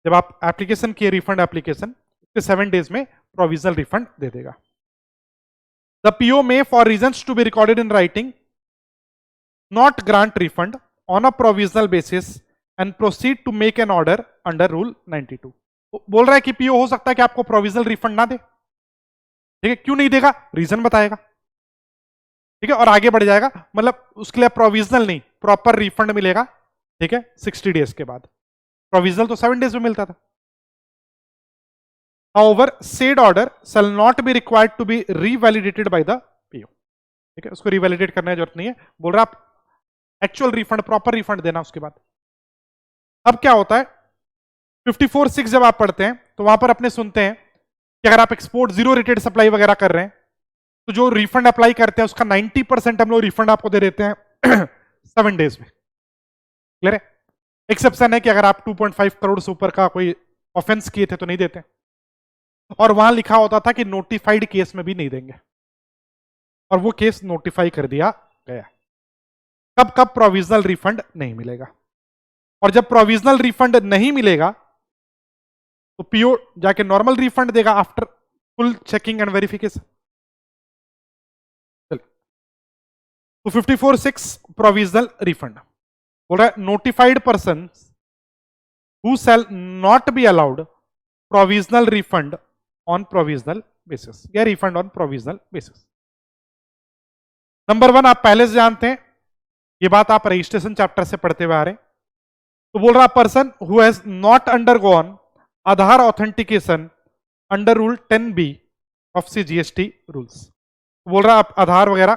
जब आप एप्लीकेशन किए रिफंड एप्लीकेशन, उसके 7 days में प्रोविजनल रिफंड दे देगा। The PO may for reasons to be recorded in writing not grant refund on a provisional basis and proceed to make an order under rule 92। बोल रहा है कि PO हो सकता है कि आपको प्रोविजनल रिफंड ना दे, ठीक है, क्यों नहीं देगा, रीजन बताएगा, ठीक है, और आगे बढ़ जाएगा, मतलब उसके लिए प्रोविजनल नहीं प्रॉपर रिफंड मिलेगा, ठीक है, 60 days के बाद। प्रोविजनल तो 7 days में मिलता था। However, said order shall not be required to be revalidated by the PO, ठीक है, उसको रिवैलिडेट करने की जरूरत नहीं है, बोल रहा आप एक्चुअल रिफंड प्रॉपर रिफंड देना उसके बाद। अब क्या होता है 54(6) जब आप पढ़ते हैं तो वहां पर अपने सुनते हैं कि अगर आप एक्सपोर्ट जीरो रेटेड सप्लाई वगैरह कर रहे हैं तो जो रिफंड अप्लाई करते हैं उसका 90% हम लोग रिफंड आपको दे देते हैं 7 डेज में। क्लियर है? एक्सेप्शन है कि अगर आप 2.5 करोड़ से ऊपर का कोई ऑफेंस किए थे तो नहीं देते, और वहां लिखा होता था कि नोटिफाइड केस में भी नहीं देंगे, और वो केस नोटिफाई कर दिया गया। कब कब प्रोविजनल रिफंड नहीं मिलेगा, और जब प्रोविजनल रिफंड नहीं मिलेगा तो पीओ जाके नॉर्मल रिफंड देगा after full checking and verification. तो 54(6) प्रोविजनल रिफंड बोल रहा है notified person who shall not be allowed provisional refund on provisional basis या refund on provisional basis. Number 1 आप पहले से जानते हैं, ये बात आप रजिस्ट्रेशन चैप्टर से पढ़ते हुए आ रहे हैं। तो बोल रहा person who has not undergone Aadhaar authentication under rule 10B of CGST rules. बोल रहा आप आधार वगैरह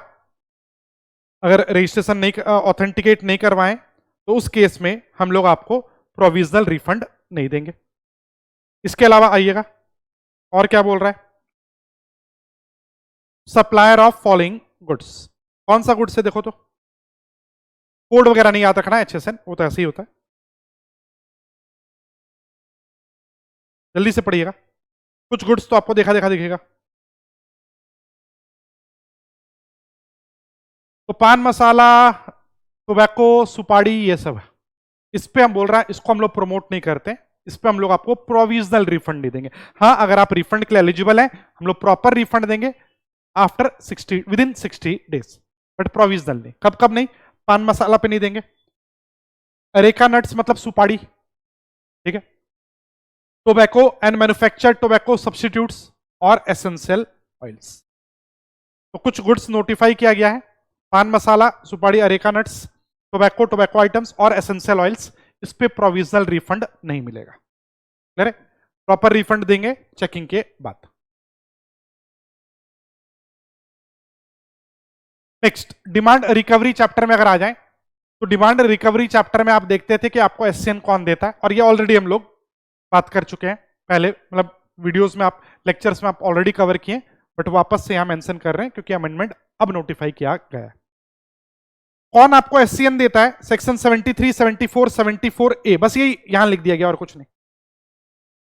अगर रजिस्ट्रेशन नहीं ऑथेंटिकेट नहीं करवाएं तो उस केस में हम लोग आपको प्रोविजनल रिफंड नहीं देंगे। इसके अलावा आइएगा और क्या बोल रहा है, सप्लायर ऑफ फॉलोइंग गुड्स। कौन सा गुड्स है देखो तो, कोड वगैरह नहीं याद रखना, HSN वो तो ऐसे ही होता है, जल्दी से पढ़िएगा। कुछ गुड्स तो आपको देखा देखा दिखेगा। तो पान मसाला, टोबैको, सुपारी, ये सब इस पे हम बोल रहा है इसको हम लोग प्रमोट नहीं करते, इस पे हम लोग आपको प्रोविजनल रिफंड नहीं देंगे। हाँ अगर आप रिफंड के लिए एलिजिबल हैं हम लोग प्रॉपर रिफंड देंगे after 60 within 60 days, but provisional नहीं। कब कब नहीं, पान मसाला पे नहीं देंगे, अरेका नट्स मतलब सुपारी, ठीक है, tobacco and manufactured tobacco substitutes और एसेंशियल ऑयल्स। तो कुछ गुड्स नोटिफाई किया गया है, पान मसाला, सुपारी, areca nuts, tobacco, tobacco items और एसेंशियल ऑयल्स, इस पे प्रोविजनल रिफंड नहीं मिलेगा। क्लियर है? प्रॉपर रिफंड देंगे चेकिंग के बाद। नेक्स्ट डिमांड रिकवरी चैप्टर में अगर आ जाएं तो डिमांड रिकवरी चैप्टर में आप देखते थे कि आपको SCN कौन देता है, और ये ऑलरेडी हम लोग बात कर चुके हैं पहले, मतलब वीडियोस में आप लेक्चर्स में आप ऑलरेडी कवर किए, बट वापस से यहां मेंशन कर रहे हैं क्योंकि अमेंडमेंट अब नोटिफाई किया गया है। कौन आपको SCN देता है, सेक्शन 73, 74, 74A, बस यही यहां लिख दिया गया और कुछ नहीं।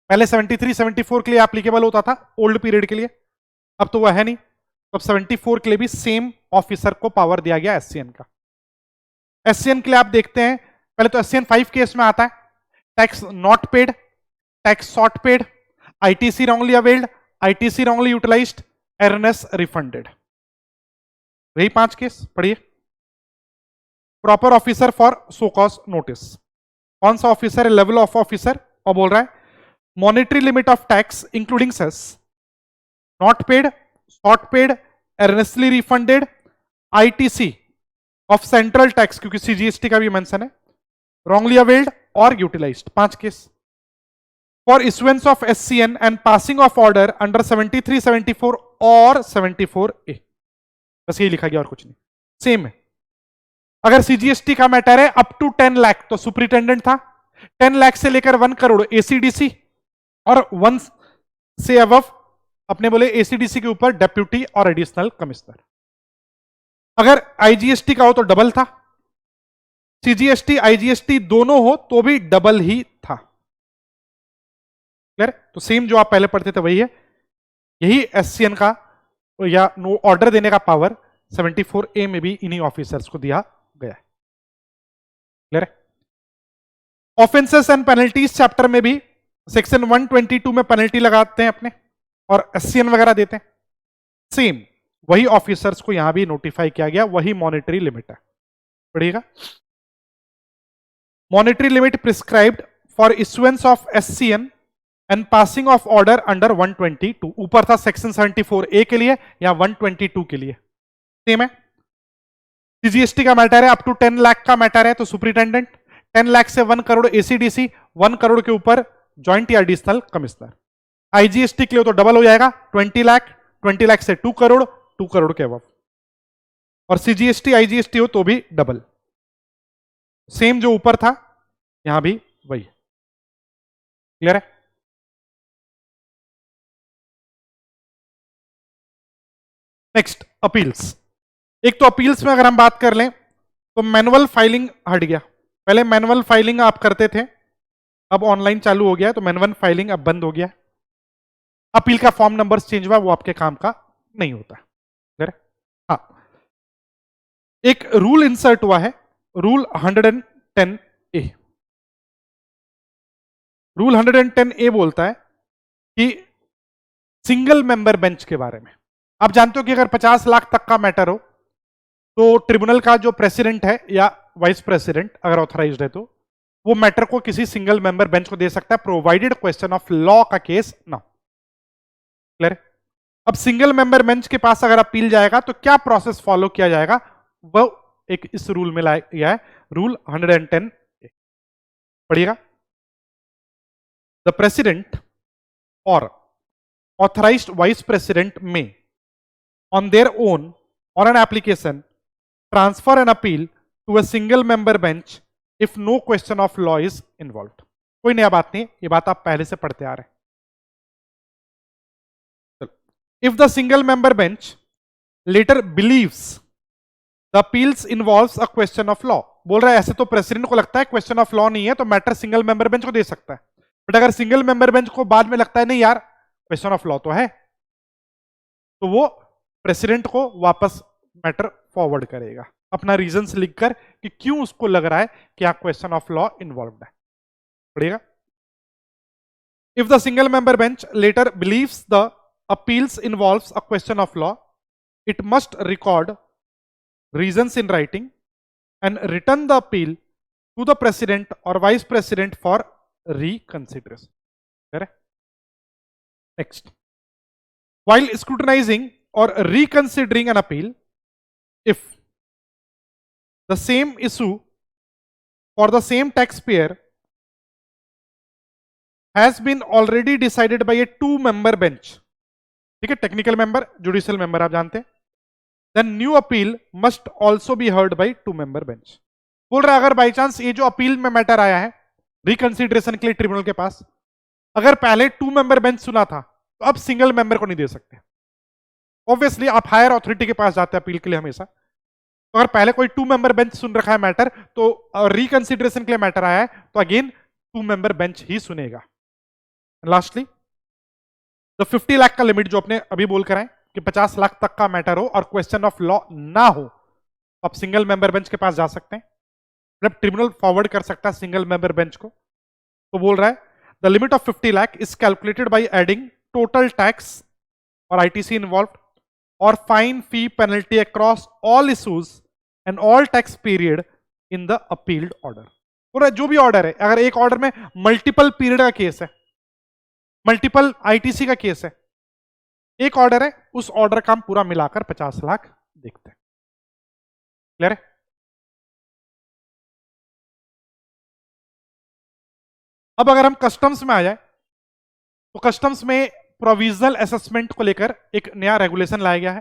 पहले 73, 74 के लिए एप्लीकेबल होता था ओल्ड पीरियड के लिए, अब तो वह है नहीं, तो अब 74 के लिए भी सेम ऑफिसर को पावर दिया गया SCN का। SCN के लिए आप देखते हैं पहले तो SCN 5 केस में आता है, tax not paid, tax short paid, ITC wrongly availed, ITC wrongly utilized, erroneously refunded, यही 5 केस पढ़िए। Proper officer for show cause notice, कौन सा ऑफिसर है, लेवल ऑफ ऑफिसर, और बोल रहा है monetary limit of tax including cess not paid, short paid, erroneously refunded, ITC of central tax क्योंकि CGST का भी मेंशन है, रॉन्गली अवेल्ड और utilized, 5 case. For issuance of SCN and passing of order under 73, 74 और 74A, बस यही लिखा गया और कुछ नहीं, सेम है। अगर CGST का मैटर है अप टू 10 लाख तो सुपरिटेंडेंट था, 10 लाख से लेकर 1 करोड़ ACDC, और 1 से अबव अपने बोले ACDC के ऊपर डेप्यूटी और एडिशनल कमिश्नर। अगर IGST का हो तो डबल था, CGST IGST दोनों हो तो भी डबल ही था। क्लियर? तो सेम जो आप पहले पढ़ते थे वही है, यही SCN का या नो ऑर्डर देने का पावर 74A में भी इन्हीं ऑफिसर्स को दिया गया है। क्लियर है? ऑफेंसेस एंड पेनल्टीज चैप्टर में भी सेक्शन 122 में पेनल्टी लगाते हैं अपने और SCN वगैरह देते हैं, सेम वही ऑफिसर्स को यहां भी नोटिफाई किया गया, वही मॉनिटरी लिमिट है। पढ़िएगा, monetary limit prescribed for issuance of SCN and passing of order under 122, ऊपर था सेक्शन 74A के लिए, या 122 के लिए सेम है। CGST का मैटर है अप टू 10 लाख का मैटर है तो सुपरिटेंडेंट, 10 लाख से 1 करोड़ ACDC, 1 करोड़ के ऊपर जॉइंट या एडिशनल कमिश्नर। IGST के लिए तो डबल हो जाएगा 20 लाख, 20 लाख से 2 करोड़, 2 करोड़ के अबव, और CGST IGST हो तो भी डबल, सेम जो ऊपर था यहां भी वही। क्लियर है? Next appeals. एक तो अपील्स में अगर हम बात कर लें तो मैनुअल फाइलिंग हट गया। पहले मैनुअल फाइलिंग आप करते थे, अब ऑनलाइन चालू हो गया, तो मैनुअल फाइलिंग अब बंद हो गया। अपील का फॉर्म नंबर चेंज हुआ, वो आपके काम का नहीं होता। हाँ, एक रूल इंसर्ट हुआ है, रूल 110A। रूल 110A बोलता है कि सिंगल मेंबर बेंच के बारे में। आप जानते हो कि अगर 50 लाख तक का मैटर हो तो ट्रिब्यूनल का जो प्रेसिडेंट है या वाइस प्रेसिडेंट अगर ऑथराइज्ड है तो वो मैटर को किसी सिंगल मेंबर बेंच को दे सकता है, प्रोवाइडेड क्वेश्चन ऑफ लॉ का केस ना। क्लियर? अब सिंगल मेंबर बेंच के पास अगर अपील जाएगा तो क्या प्रोसेस फॉलो किया जाएगा, वो एक इस रूल में लाया गया है, रूल 110। पढ़िएगा। द प्रेसिडेंट और authorized vice president may on their own or an application transfer an appeal to a single member bench if no question of law is involved। कोई नया बात नहीं, ये बात आप पहले से पढ़ते आ रहे हैं। If the single member bench later believes the appeals involves a question of law, बोल रहा है ऐसे तो प्रेसिडेंट को लगता है क्वेश्चन ऑफ लॉ नहीं है तो मैटर सिंगल मेंबर बेंच को दे सकता है, बट अगर सिंगल मेंबर बेंच को बाद में लगता है नहीं यार क्वेश्चन ऑफ लॉ तो है, तो वो प्रेसिडेंट को वापस मैटर फॉरवर्ड करेगा अपना रीजंस लिखकर कि क्यों उसको लग रहा है कि आप क्वेश्चन ऑफ लॉ इन्वॉल्वड है। पढ़िएगा। If the single member bench later believes the appeals involves a question of law, it must record reasons in writing and return the appeal to the president और vice president for reconsideration. Next, while scrutinizing or reconsidering an appeal, if the same issue for the same taxpayer has been already decided by a two-member bench, ठीक है, technical member, judicial member आप जानते हैं, then new appeal must also be heard by two-member bench। बोल रहा है अगर by chance ये जो अपील में मैटर आया है रिकंसिडरेशन के लिए ट्रिब्यूनल के पास, अगर पहले टू मेंबर बेंच सुना था तो अब सिंगल मेंबर को नहीं दे सकते। ऑब्वियसली आप हायर अथॉरिटी के पास जाते हैं अपील के लिए हमेशा, तो अगर पहले कोई टू मेंबर बेंच सुन रखा है मैटर तो रिकंसिडरेशन के लिए मैटर आया है तो अगेन टू मेंबर बेंच ही सुनेगा। लास्टली तो 50 लाख का लिमिट जो अपने अभी बोल कर आए कि 50 लाख तक का मैटर हो और क्वेश्चन ऑफ लॉ ना हो तो आप सिंगल मेंबर बेंच के पास जा सकते हैं, मतलब ट्रिब्यूनल फॉरवर्ड कर सकता है सिंगल मेंबर बेंच को। तो बोल रहा है the limit of 50 lakh is calculated by adding total tax और ITC involved or fine, fee, penalty across all issues and all tax period in the appealed order। पूरा जो भी ऑर्डर है, अगर एक ऑर्डर में मल्टीपल पीरियड का केस है, मल्टीपल आईटीसी का केस है, एक ऑर्डर है, उस ऑर्डर का हम पूरा मिलाकर 50 लाख देखते हैं। क्लियर है? अब अगर हम कस्टम्स में आ जाए तो कस्टम्स में प्रोविजनल असेसमेंट को लेकर एक नया रेगुलेशन लाया गया है।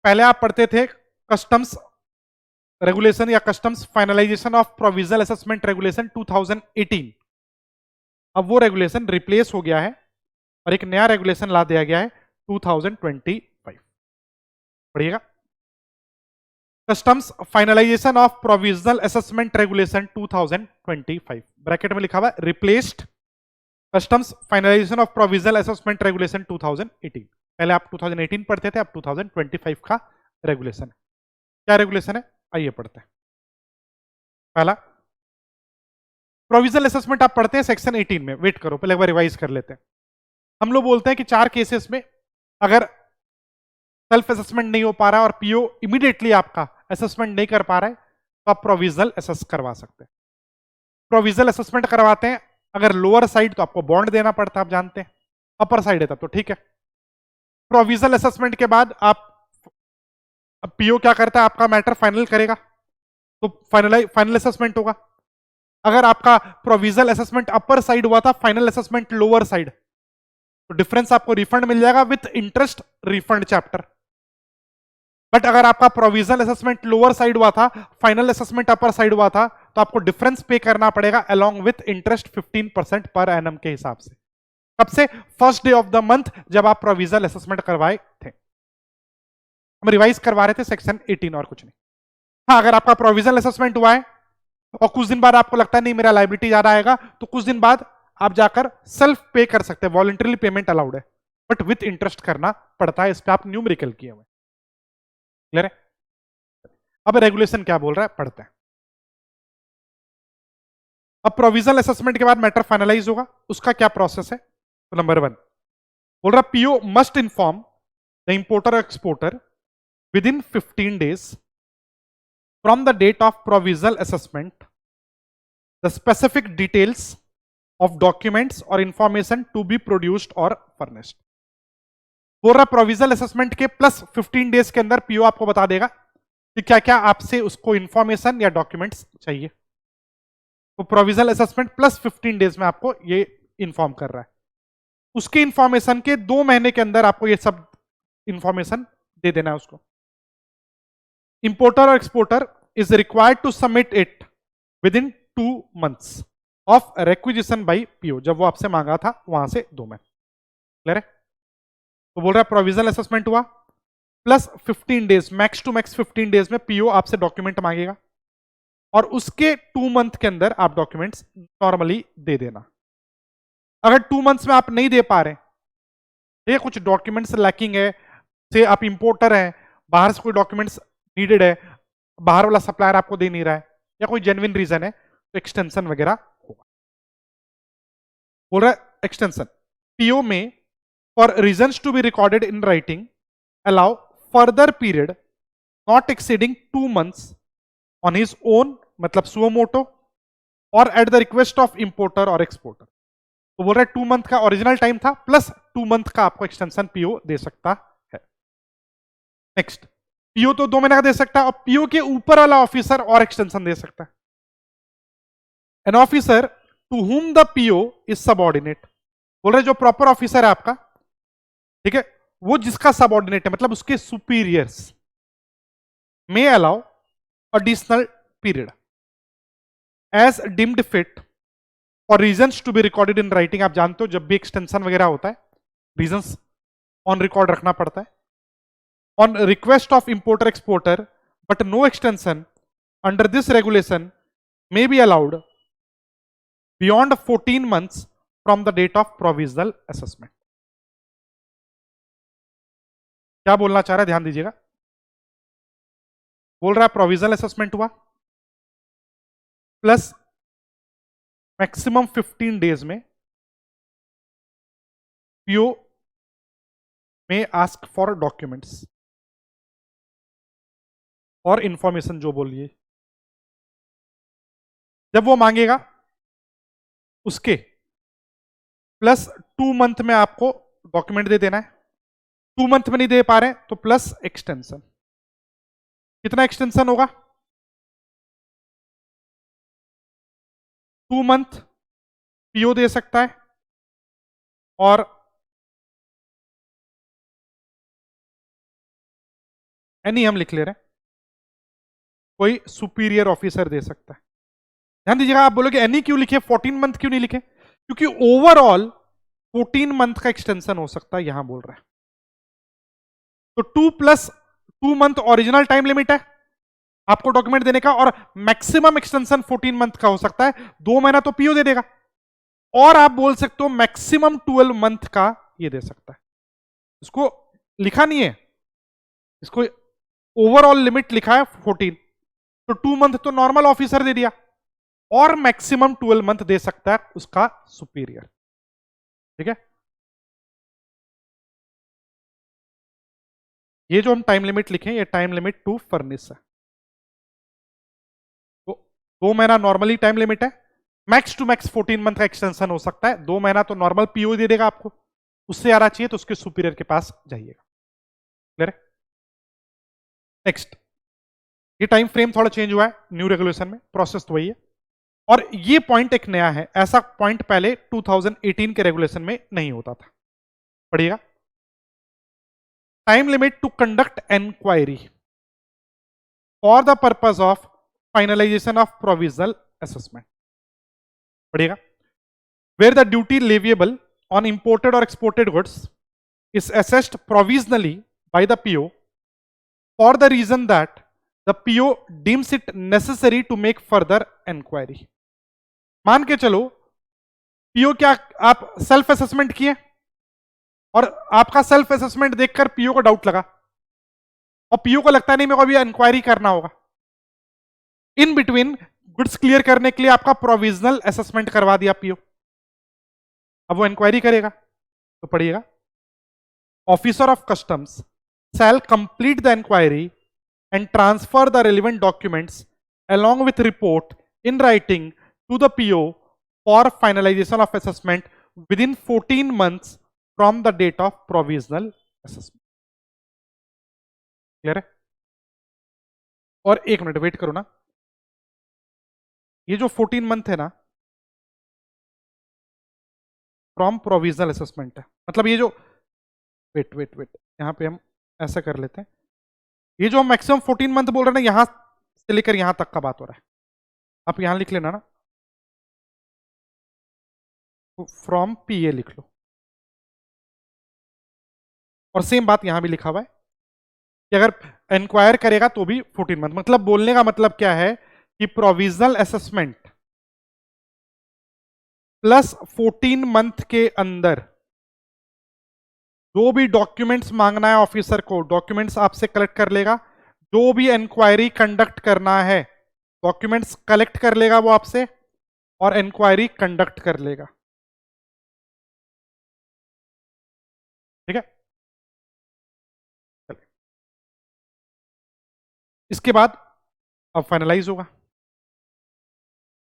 पहले आप पढ़ते थे कस्टम्स रेगुलेशन या customs finalisation of provisional assessment regulation 2018। अब वो रेगुलेशन रिप्लेस हो गया है और एक नया रेगुलेशन ला दिया गया है 2025। पढ़िएगा। Customs finalisation of provisional assessment regulation 2025, bracket में लिखा हुआ replaced customs finalisation of provisional assessment regulation 2018। पहले आप 2018 पढ़ते थे, अब 2025 का रेगुलेशन है। क्या रेगुलेशन है आइए पढ़ते हैं। पहला प्रोविजनल असेसमेंट आप पढ़ते हैं सेक्शन 18 में, वेट करो पहले एक बार रिवाइज कर लेते हैं। हम लोग बोलते हैं कि 4 केसेस में अगर सेल्फ असेसमेंट नहीं हो पा रहा है और पीओ इमीडिएटली आपका असेसमेंट नहीं कर पा रहा है तो आप प्रोविजनल असेस करवा सकते हैं। प्रोविजनल असेसमेंट करवाते हैं अगर लोअर साइड तो आपको बॉन्ड देना पड़ता है, आप जानते हैं, अपर साइड है तब तो ठीक है। प्रोविजनल असेसमेंट के बाद आप पीओ क्या करता है, आपका मैटर फाइनल करेगा तो फाइनल असेसमेंट होगा। अगर आपका प्रोविजनल असेसमेंट अपर साइड हुआ था, फाइनल असेसमेंट लोअर साइड, तो डिफरेंस आपको रिफंड मिल जाएगा with interest refund chapter. But अगर आपका प्रोविजनल असेसमेंट लोअर साइड हुआ था, फाइनल असेसमेंट अपर साइड हुआ था, तो आपको डिफरेंस पे करना पड़ेगा along with interest 15% per annum के हिसाब से। कब से? First day of the month जब आप प्रोविजनल असेसमेंट करवाए थे। हम रिवाइज करवा रहे थे सेक्शन 18 और कुछ नहीं। हाँ, अगर आपका प्रोविजनल असेसमेंट हुआ है और कुछ दिन बाद आपको लगता है नहीं मेरा लायबिलिटी ज्यादा आएगा, तो कुछ दिन बाद आप जाकर सेल्फ पे कर सकते हैं, वॉलंटरली पेमेंट अलाउड है, बट विथ इंटरेस्ट करना पड़ता है। इस पे आप न्यूमेरिकल किए हुए। क्लियर है? अब रेगुलेशन क्या बोल रहा है पढ़ते हैं। अब प्रोविजनल असेसमेंट के बाद मैटर फाइनलाइज होगा, उसका क्या प्रोसेस है? तो नंबर 1 बोल रहा PO must inform the importer और exporter within 15 days from the date of provisional assessment the specific details of documents or information to be produced or furnished। बोल रहा प्रोविजनल असेसमेंट के plus 15 days के अंदर PO आपको बता देगा कि क्या क्या आपसे उसको इंफॉर्मेशन या डॉक्यूमेंट्स चाहिए। तो प्रोविजनल असेसमेंट प्लस 15 डेज में आपको ये इंफॉर्म कर रहा है। उसके इंफॉर्मेशन के 2 महीने के अंदर आपको ये सब इंफॉर्मेशन दे देना है उसको। इंपोर्टर और exporter is required to submit it within 2 months of requisition by PO. जब वो आपसे मांगा था वहां से 2 महीने। क्लियर है? तो बोल रहा है प्रोविजनल असेसमेंट हुआ plus 15 days, max to max 15 days में पीओ आपसे डॉक्यूमेंट मांगेगा और उसके 2 मंथ के अंदर आप डॉक्यूमेंट्स नॉर्मली दे देना। अगर 2 मंथ्स में आप नहीं दे पा रहे, ये कुछ डॉक्यूमेंट्स लैकिंग है, से आप इंपोर्टर हैं, बाहर से कोई डॉक्यूमेंट्स नीडेड है, बाहर वाला सप्लायर आपको दे नहीं रहा है, या कोई जेन्युइन रीजन है, तो एक्सटेंशन वगैरह होगा। बोल रहा है extension PO may for reasons to be recorded in writing allow further period not exceeding 2 months on his own, मतलब सुओ मोटो, और at the request of importer और एक्सपोर्टर। तो बोल रहा है 2 month का ओरिजिनल टाइम था प्लस 2 month का आपको एक्सटेंशन पीओ दे सकता है। नेक्स्ट, पीओ तो 2 महीने का दे सकता है और पीओ के ऊपर वाला ऑफिसर और एक्सटेंशन दे सकता है। An officer to whom the PO is subordinate. बोल रहे जो प्रॉपर ऑफिसर है आपका, ठीक है, वो जिसका सबऑर्डिनेट है, मतलब उसके superiors, may allow additional period as deemed fit और reasons to be recorded in writing. आप जानते हो जब भी एक्सटेंशन वगैरह होता है रीजंस ऑन रिकॉर्ड रखना पड़ता है। On request of importer exporter but no extension under this regulation may be allowed beyond 14 months from the date of provisional assessment. क्या बोलना चाह रहा है ध्यान दीजिएगा। बोल रहा है प्रोविजनल असेसमेंट हुआ प्लस मैक्सिमम 15 डेज में पीओ में आस्क फॉर डॉक्यूमेंट्स और इंफॉर्मेशन जो बोलिए, जब वो मांगेगा उसके प्लस 2 month में आपको डॉक्यूमेंट दे देना है। 2 month में नहीं दे पा रहे तो प्लस एक्सटेंशन। कितना एक्सटेंशन होगा? 2 month पीओ दे सकता है और एनी हम लिख ले रहे हैं, कोई सुपीरियर ऑफिसर दे सकता है। ध्यान दीजिएगा, आप बोलोगे एनी क्यों लिखे, 14 month क्यों नहीं लिखे? क्योंकि ओवरऑल 14 month का एक्सटेंशन हो सकता है, यहां बोल रहा है। तो 2 + 2 month ओरिजिनल टाइम लिमिट है आपको डॉक्यूमेंट देने का, और मैक्सिमम एक्सटेंशन 14 month का हो सकता है। 2 महीना तो पीओ दे देगा, और आप बोल सकते हो मैक्सिमम 12 month का ये दे सकता है। इसको लिखा नहीं है, इसको ओवरऑल लिमिट लिखा है 14, तो 2 month तो नॉर्मल ऑफिसर दे दिया, और मैक्सिमम 12 month दे सकता है उसका सुपीरियर। ठीक है, ये जो हम टाइम लिमिट लिखे ये टाइम लिमिट टू फर्निश है। तो 2 महीना नॉर्मली टाइम लिमिट है, मैक्स टू मैक्स 14 month का एक्सटेंशन हो सकता है। 2 महीना तो नॉर्मल पीओ दे देगा आपको, उससे ज्यादा चाहिए तो उसके सुपीरियर के पास जाइएगा। क्लियर है? नेक्स्ट, ये टाइम फ्रेम थोड़ा चेंज हुआ है न्यू रेगुलेशन में, प्रोसेस तो वही है, और ये पॉइंट एक नया है। ऐसा पॉइंट पहले 2018 के रेगुलेशन में नहीं होता था। पढ़िएगा, time limit to conduct enquiry for the purpose of finalization of provisional assessment. पढ़िएगा, where the duty leviable on imported और exported goods is assessed provisionally by the PO for the reason that the PO deems it necessary to make further inquiry. मान के चलो PO क्या आप self assessment किए और आपका सेल्फ असेसमेंट देखकर PO को डाउट लगा और PO को लगता नहीं मेरे को अभी इंक्वायरी करना होगा। इन बिटवीन गुड्स क्लियर करने के लिए आपका प्रोविजनल असेसमेंट करवा दिया PO, अब वो इंक्वायरी करेगा। तो पढ़िएगा, officer of customs shall complete the inquiry and transfer the relevant documents along with report in writing to the PO for finalization of assessment within 14 months from the date of provisional assessment. Clear है? और एक minute wait करो ना, ये जो 14 month है ना from provisional assessment है, मतलब ये जो वेट यहां पे हम ऐसा कर लेते हैं, ये जो मैक्सिमम 14 मंथ बोल रहे हैं ना, यहां से लेकर यहां तक का बात हो रहा है। आप यहां लिख लेना ना, फ्रॉम PA लिख लो, और सेम बात यहां भी लिखा हुआ है कि अगर इंक्वायर करेगा तो भी 14 मंथ। मतलब बोलने का मतलब क्या है कि प्रोविजनल असेसमेंट प्लस 14 मंथ के अंदर जो भी डॉक्यूमेंट्स मांगना है ऑफिसर को, डॉक्यूमेंट्स आपसे कलेक्ट कर लेगा। जो भी इंक्वायरी कंडक्ट करना है डॉक्यूमेंट्स कलेक्ट कर लेगा वो आपसे और इंक्वायरी कंडक्ट कर लेगा। ठीक है, चलिए इसके बाद अब फाइनलाइज होगा।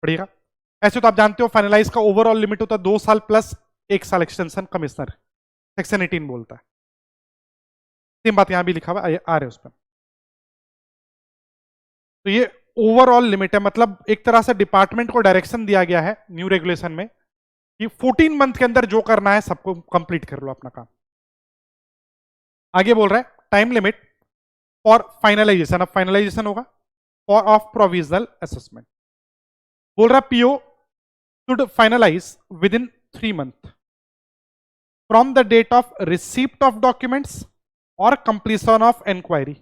पढ़िएगा, ऐसे तो आप जानते हो फाइनलाइज का ओवरऑल लिमिट होता है 2 साल प्लस 1 साल एक्सटेंशन, कमिश्नर सेक्शन 18 बोलता है। सेम बात यहां भी लिखा हुआ आ रहे उस पर। तो ये ओवरऑल लिमिट है, मतलब एक तरह से डिपार्टमेंट को डायरेक्शन दिया गया है न्यू रेगुलेशन में कि 14 मंथ के अंदर जो करना है सबको कंप्लीट कर लो अपना काम। आगे बोल रहा है टाइम लिमिट फॉर फाइनलाइजेशन, अब फाइनलाइजेशन होगा फॉर ऑफ प्रोविजनल असेसमेंट। बोल रहा है PO should finalise within 3 month from the date of receipt of documents और कंप्लीशन ऑफ इंक्वायरी।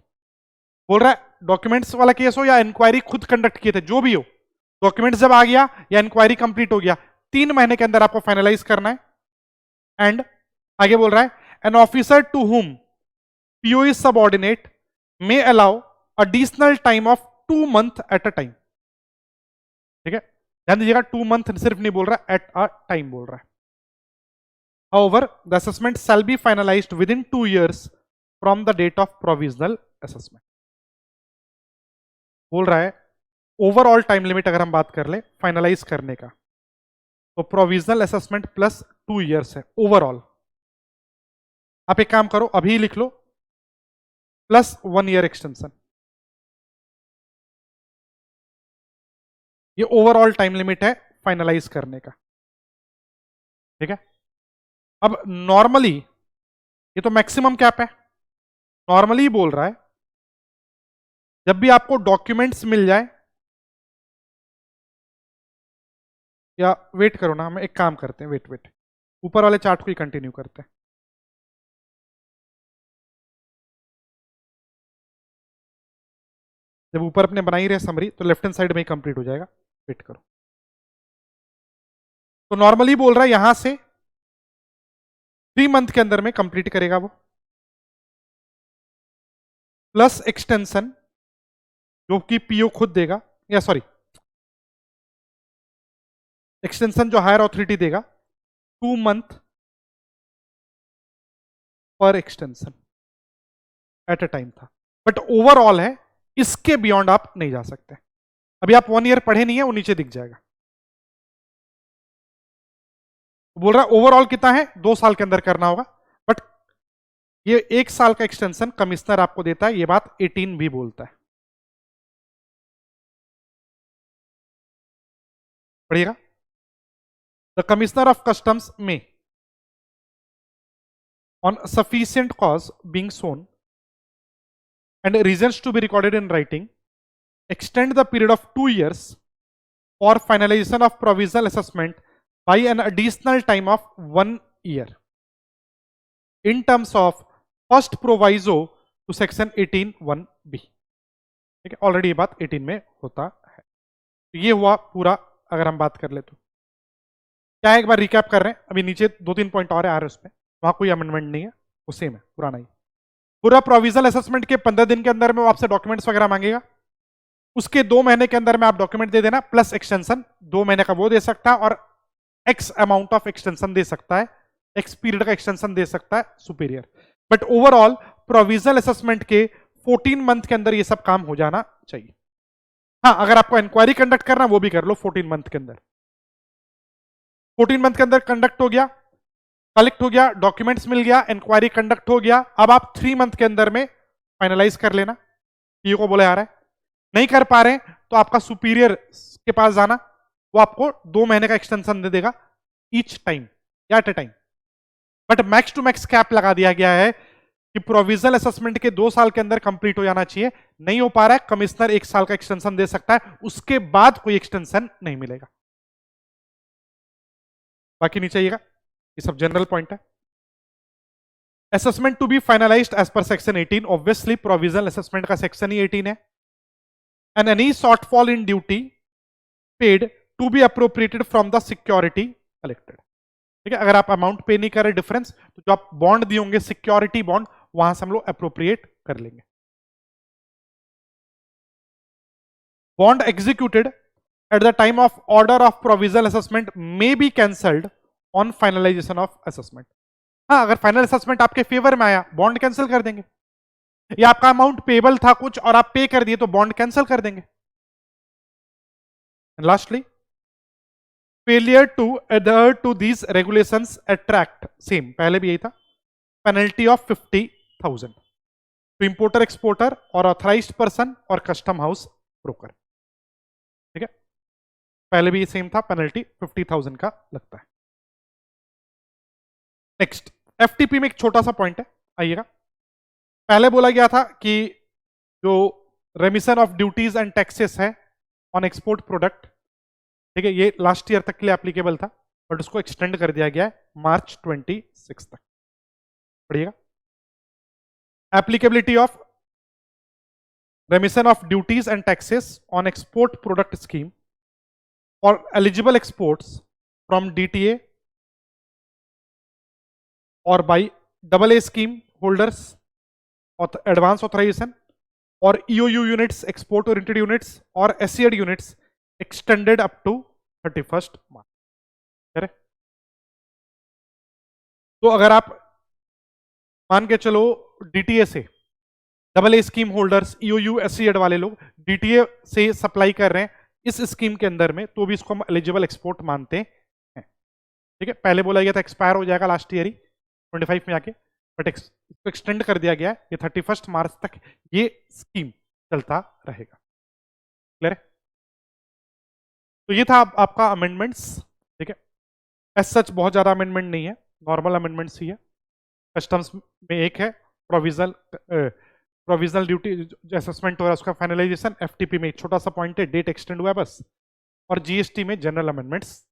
बोल रहा है डॉक्यूमेंट्स वाला केस हो या इंक्वायरी खुद कंडक्ट किए थे, जो भी हो, डॉक्यूमेंट्स जब आ गया या इंक्वायरी कंप्लीट हो गया, 3 महीने के अंदर आपको फाइनलाइज करना है। एंड आगे बोल रहा है an officer to whom PO is subordinate may allow additional time of 2 month at a time. ठीक है, ध्यान दीजिएगा 2 मंथ सिर्फ नहीं बोल रहा, एट अ टाइम बोल रहा है। However, the assessment shall be finalized within 2 years from the date of provisional assessment. बोल रहा है ओवरऑल टाइम लिमिट अगर हम बात कर ले फाइनलाइज करने का, तो प्रोविजनल असेसमेंट प्लस 2 इयर्स है ओवरऑल। आप एक काम करो, अभी लिख लो प्लस 1 ईयर एक्सटेंशन। ये ओवरऑल टाइम लिमिट है फाइनलाइज करने का। ठीक है, अब नॉर्मली ये तो मैक्सिमम कैप है, नॉर्मली बोल रहा है जब भी आपको डॉक्यूमेंट्स मिल जाए, या वेट करो ना, हम एक काम करते हैं, वेट ऊपर वाले चार्ट को ही कंटिन्यू करते हैं। जब ऊपर अपने बनाई रहे समरी तो लेफ्ट हैंड साइड में ही कंप्लीट हो जाएगा, वेट करो। तो नॉर्मली बोल रहा है यहां से 3 मंथ के अंदर में कंप्लीट करेगा वो, प्लस एक्सटेंशन जो कि PO खुद देगा, या सॉरी एक्सटेंशन जो हायर ऑथोरिटी देगा 2 मंथ पर एक्सटेंशन एट अ टाइम था, बट ओवरऑल है, इसके बियॉन्ड आप नहीं जा सकते। अभी आप 1 ईयर पढ़े नहीं है, वो नीचे दिख जाएगा। बोल रहा है ओवरऑल कितना है, 2 साल के अंदर करना होगा, बट ये 1 साल का एक्सटेंशन कमिश्नर आपको देता है, ये बात 18 भी बोलता है। पढ़िएगा, द कमिश्नर ऑफ कस्टम्स में on sufficient cause being shown and reasons to be recorded in writing extend the period of 2 years for finalization of provisional assessment by an additional time of 1 year in terms of first proviso to section 18(1)(b). ठीक है, already ये बात 18 में होता है। तो ये हुआ पूरा, अगर हम बात कर ले तो क्या है, एक बार रिकैप कर रहे हैं। अभी नीचे 2-3 पॉइंट और आ रहे हैं उसमें, वहां कोई अमेंडमेंट नहीं है, वो सेम है, पुराना ही। पूरा प्रोविजनल असेसमेंट के 15 दिन के अंदर में वो आपसे डॉक्यूमेंट्स वगैरह मांगेगा। उसके 2 महीने के अंदर में आप डॉक्यूमेंट दे देना, प्लस एक्सटेंशन 2 महीने का वो दे सकता है, और एक्स अमाउंट ऑफ एक्सटेंशन दे सकता है, एक्स पीरियड का एक्सटेंशन दे सकता है superior. But overall provisional assessment के 14 मंथ के अंदर ये सब काम हो जाना चाहिए। हाँ, अगर आपको इंक्वायरी कंडक्ट करना वो भी कर लो 14 मंथ के अंदर। 14 मंथ के अंदर कंडक्ट हो गया, कलेक्ट हो गया, डॉक्यूमेंट्स मिल गया, इंक्वायरी कंडक्ट हो गया। अब आप 3 मंथ के अंदर में फाइनलाइज कर लेना, पीओ को बोला जा रहा है। नहीं कर पा रहे तो आपका सुपीरियर के पास जाना, वो आपको 2 महीने का एक्सटेंशन दे देगा ईच टाइम या at a time. But max to max cap लगा दिया गया है कि प्रोविजनल असेसमेंट के 2 साल के अंदर कंप्लीट हो जाना चाहिए। नहीं हो पा रहा है, कमिश्नर 1 साल का एक्सटेंशन दे सकता है, उसके बाद कोई एक्सटेंशन नहीं मिलेगा। बाकी नहीं चाहिएगा, ये सब जनरल पॉइंट है। Assessment to be finalised as per section 18, obviously provisional assessment का सेक्शन ही 18 है। And any shortfall in duty paid to be appropriated from the security collected. ठीक है, अगर आप अमाउंट पे नहीं कर रहे डिफरेंस, तो जो आप बॉन्ड दिए होंगे सिक्योरिटी बॉन्ड, वहां से हम लोग अप्रोप्रिएट कर लेंगे। Bond executed eight the time of order of provisional assessment may be cancelled on finalisation of assessment. हाँ, अगर फाइनल असेसमेंट आपके फेवर में आया, बॉन्ड कैंसिल कर देंगे, या आपका अमाउंट पेबल था कुछ और आप पे कर दिए तो बॉन्ड कैंसिल कर देंगे। Lastly, failure to adhere to these regulations attract, same पहले भी यही था, penalty of 50,000 to importer exporter और ऑथराइज्ड पर्सन और कस्टम हाउस ब्रोकर। ठीक है, पहले भी सेम था, पेनल्टी 50,000 का लगता है। नेक्स्ट, एफटीपी में एक छोटा सा पॉइंट है, आइएगा। पहले बोला गया था कि जो रेमिशन ऑफ ड्यूटीज एंड टैक्सेस है ऑन एक्सपोर्ट प्रोडक्ट, ठीक है, ये लास्ट ईयर तक के लिए एप्लीकेबल था, बट उसको एक्सटेंड कर दिया गया है मार्च 26 तक। पढ़िएगा, applicability of remission of duties and taxes on export product scheme और एलिजिबल एक्सपोर्ट्स फ्रॉम डीटीए और by AA scheme holders advance authorisation और EOU units, export oriented units और SCAD units extended up to 31 March. तो अगर आप मान के चलो DTA से AA scheme holders, EOU SCAD वाले लोग DTA से सप्लाई कर रहे हैं इस स्कीम के अंदर में, तो भी इसको हम एलिजिबल एक्सपोर्ट मानते हैं। ठीक है, पहले बोला गया था एक्सपायर हो जाएगा लास्ट ईयर ही 25 में आके, बट इसको एक्सटेंड कर दिया गया है, ये 31 मार्च तक ये स्कीम चलता रहेगा। क्लियर है? तो ये था आपका अमेंडमेंट्स। ठीक है, एज सच बहुत ज्यादा अमेंडमेंट नहीं है, नॉर्मल अमेंडमेंट्स ही है। कस्टम्स में एक है प्रोविजनल ड्यूटी असेसमेंट हो रहा है उसका फाइनलाइजेशन, एफटीपी में एक छोटा सा पॉइंट है, डेट एक्सटेंड हुआ है बस, और जीएसटी में जनरल अमेंडमेंट्स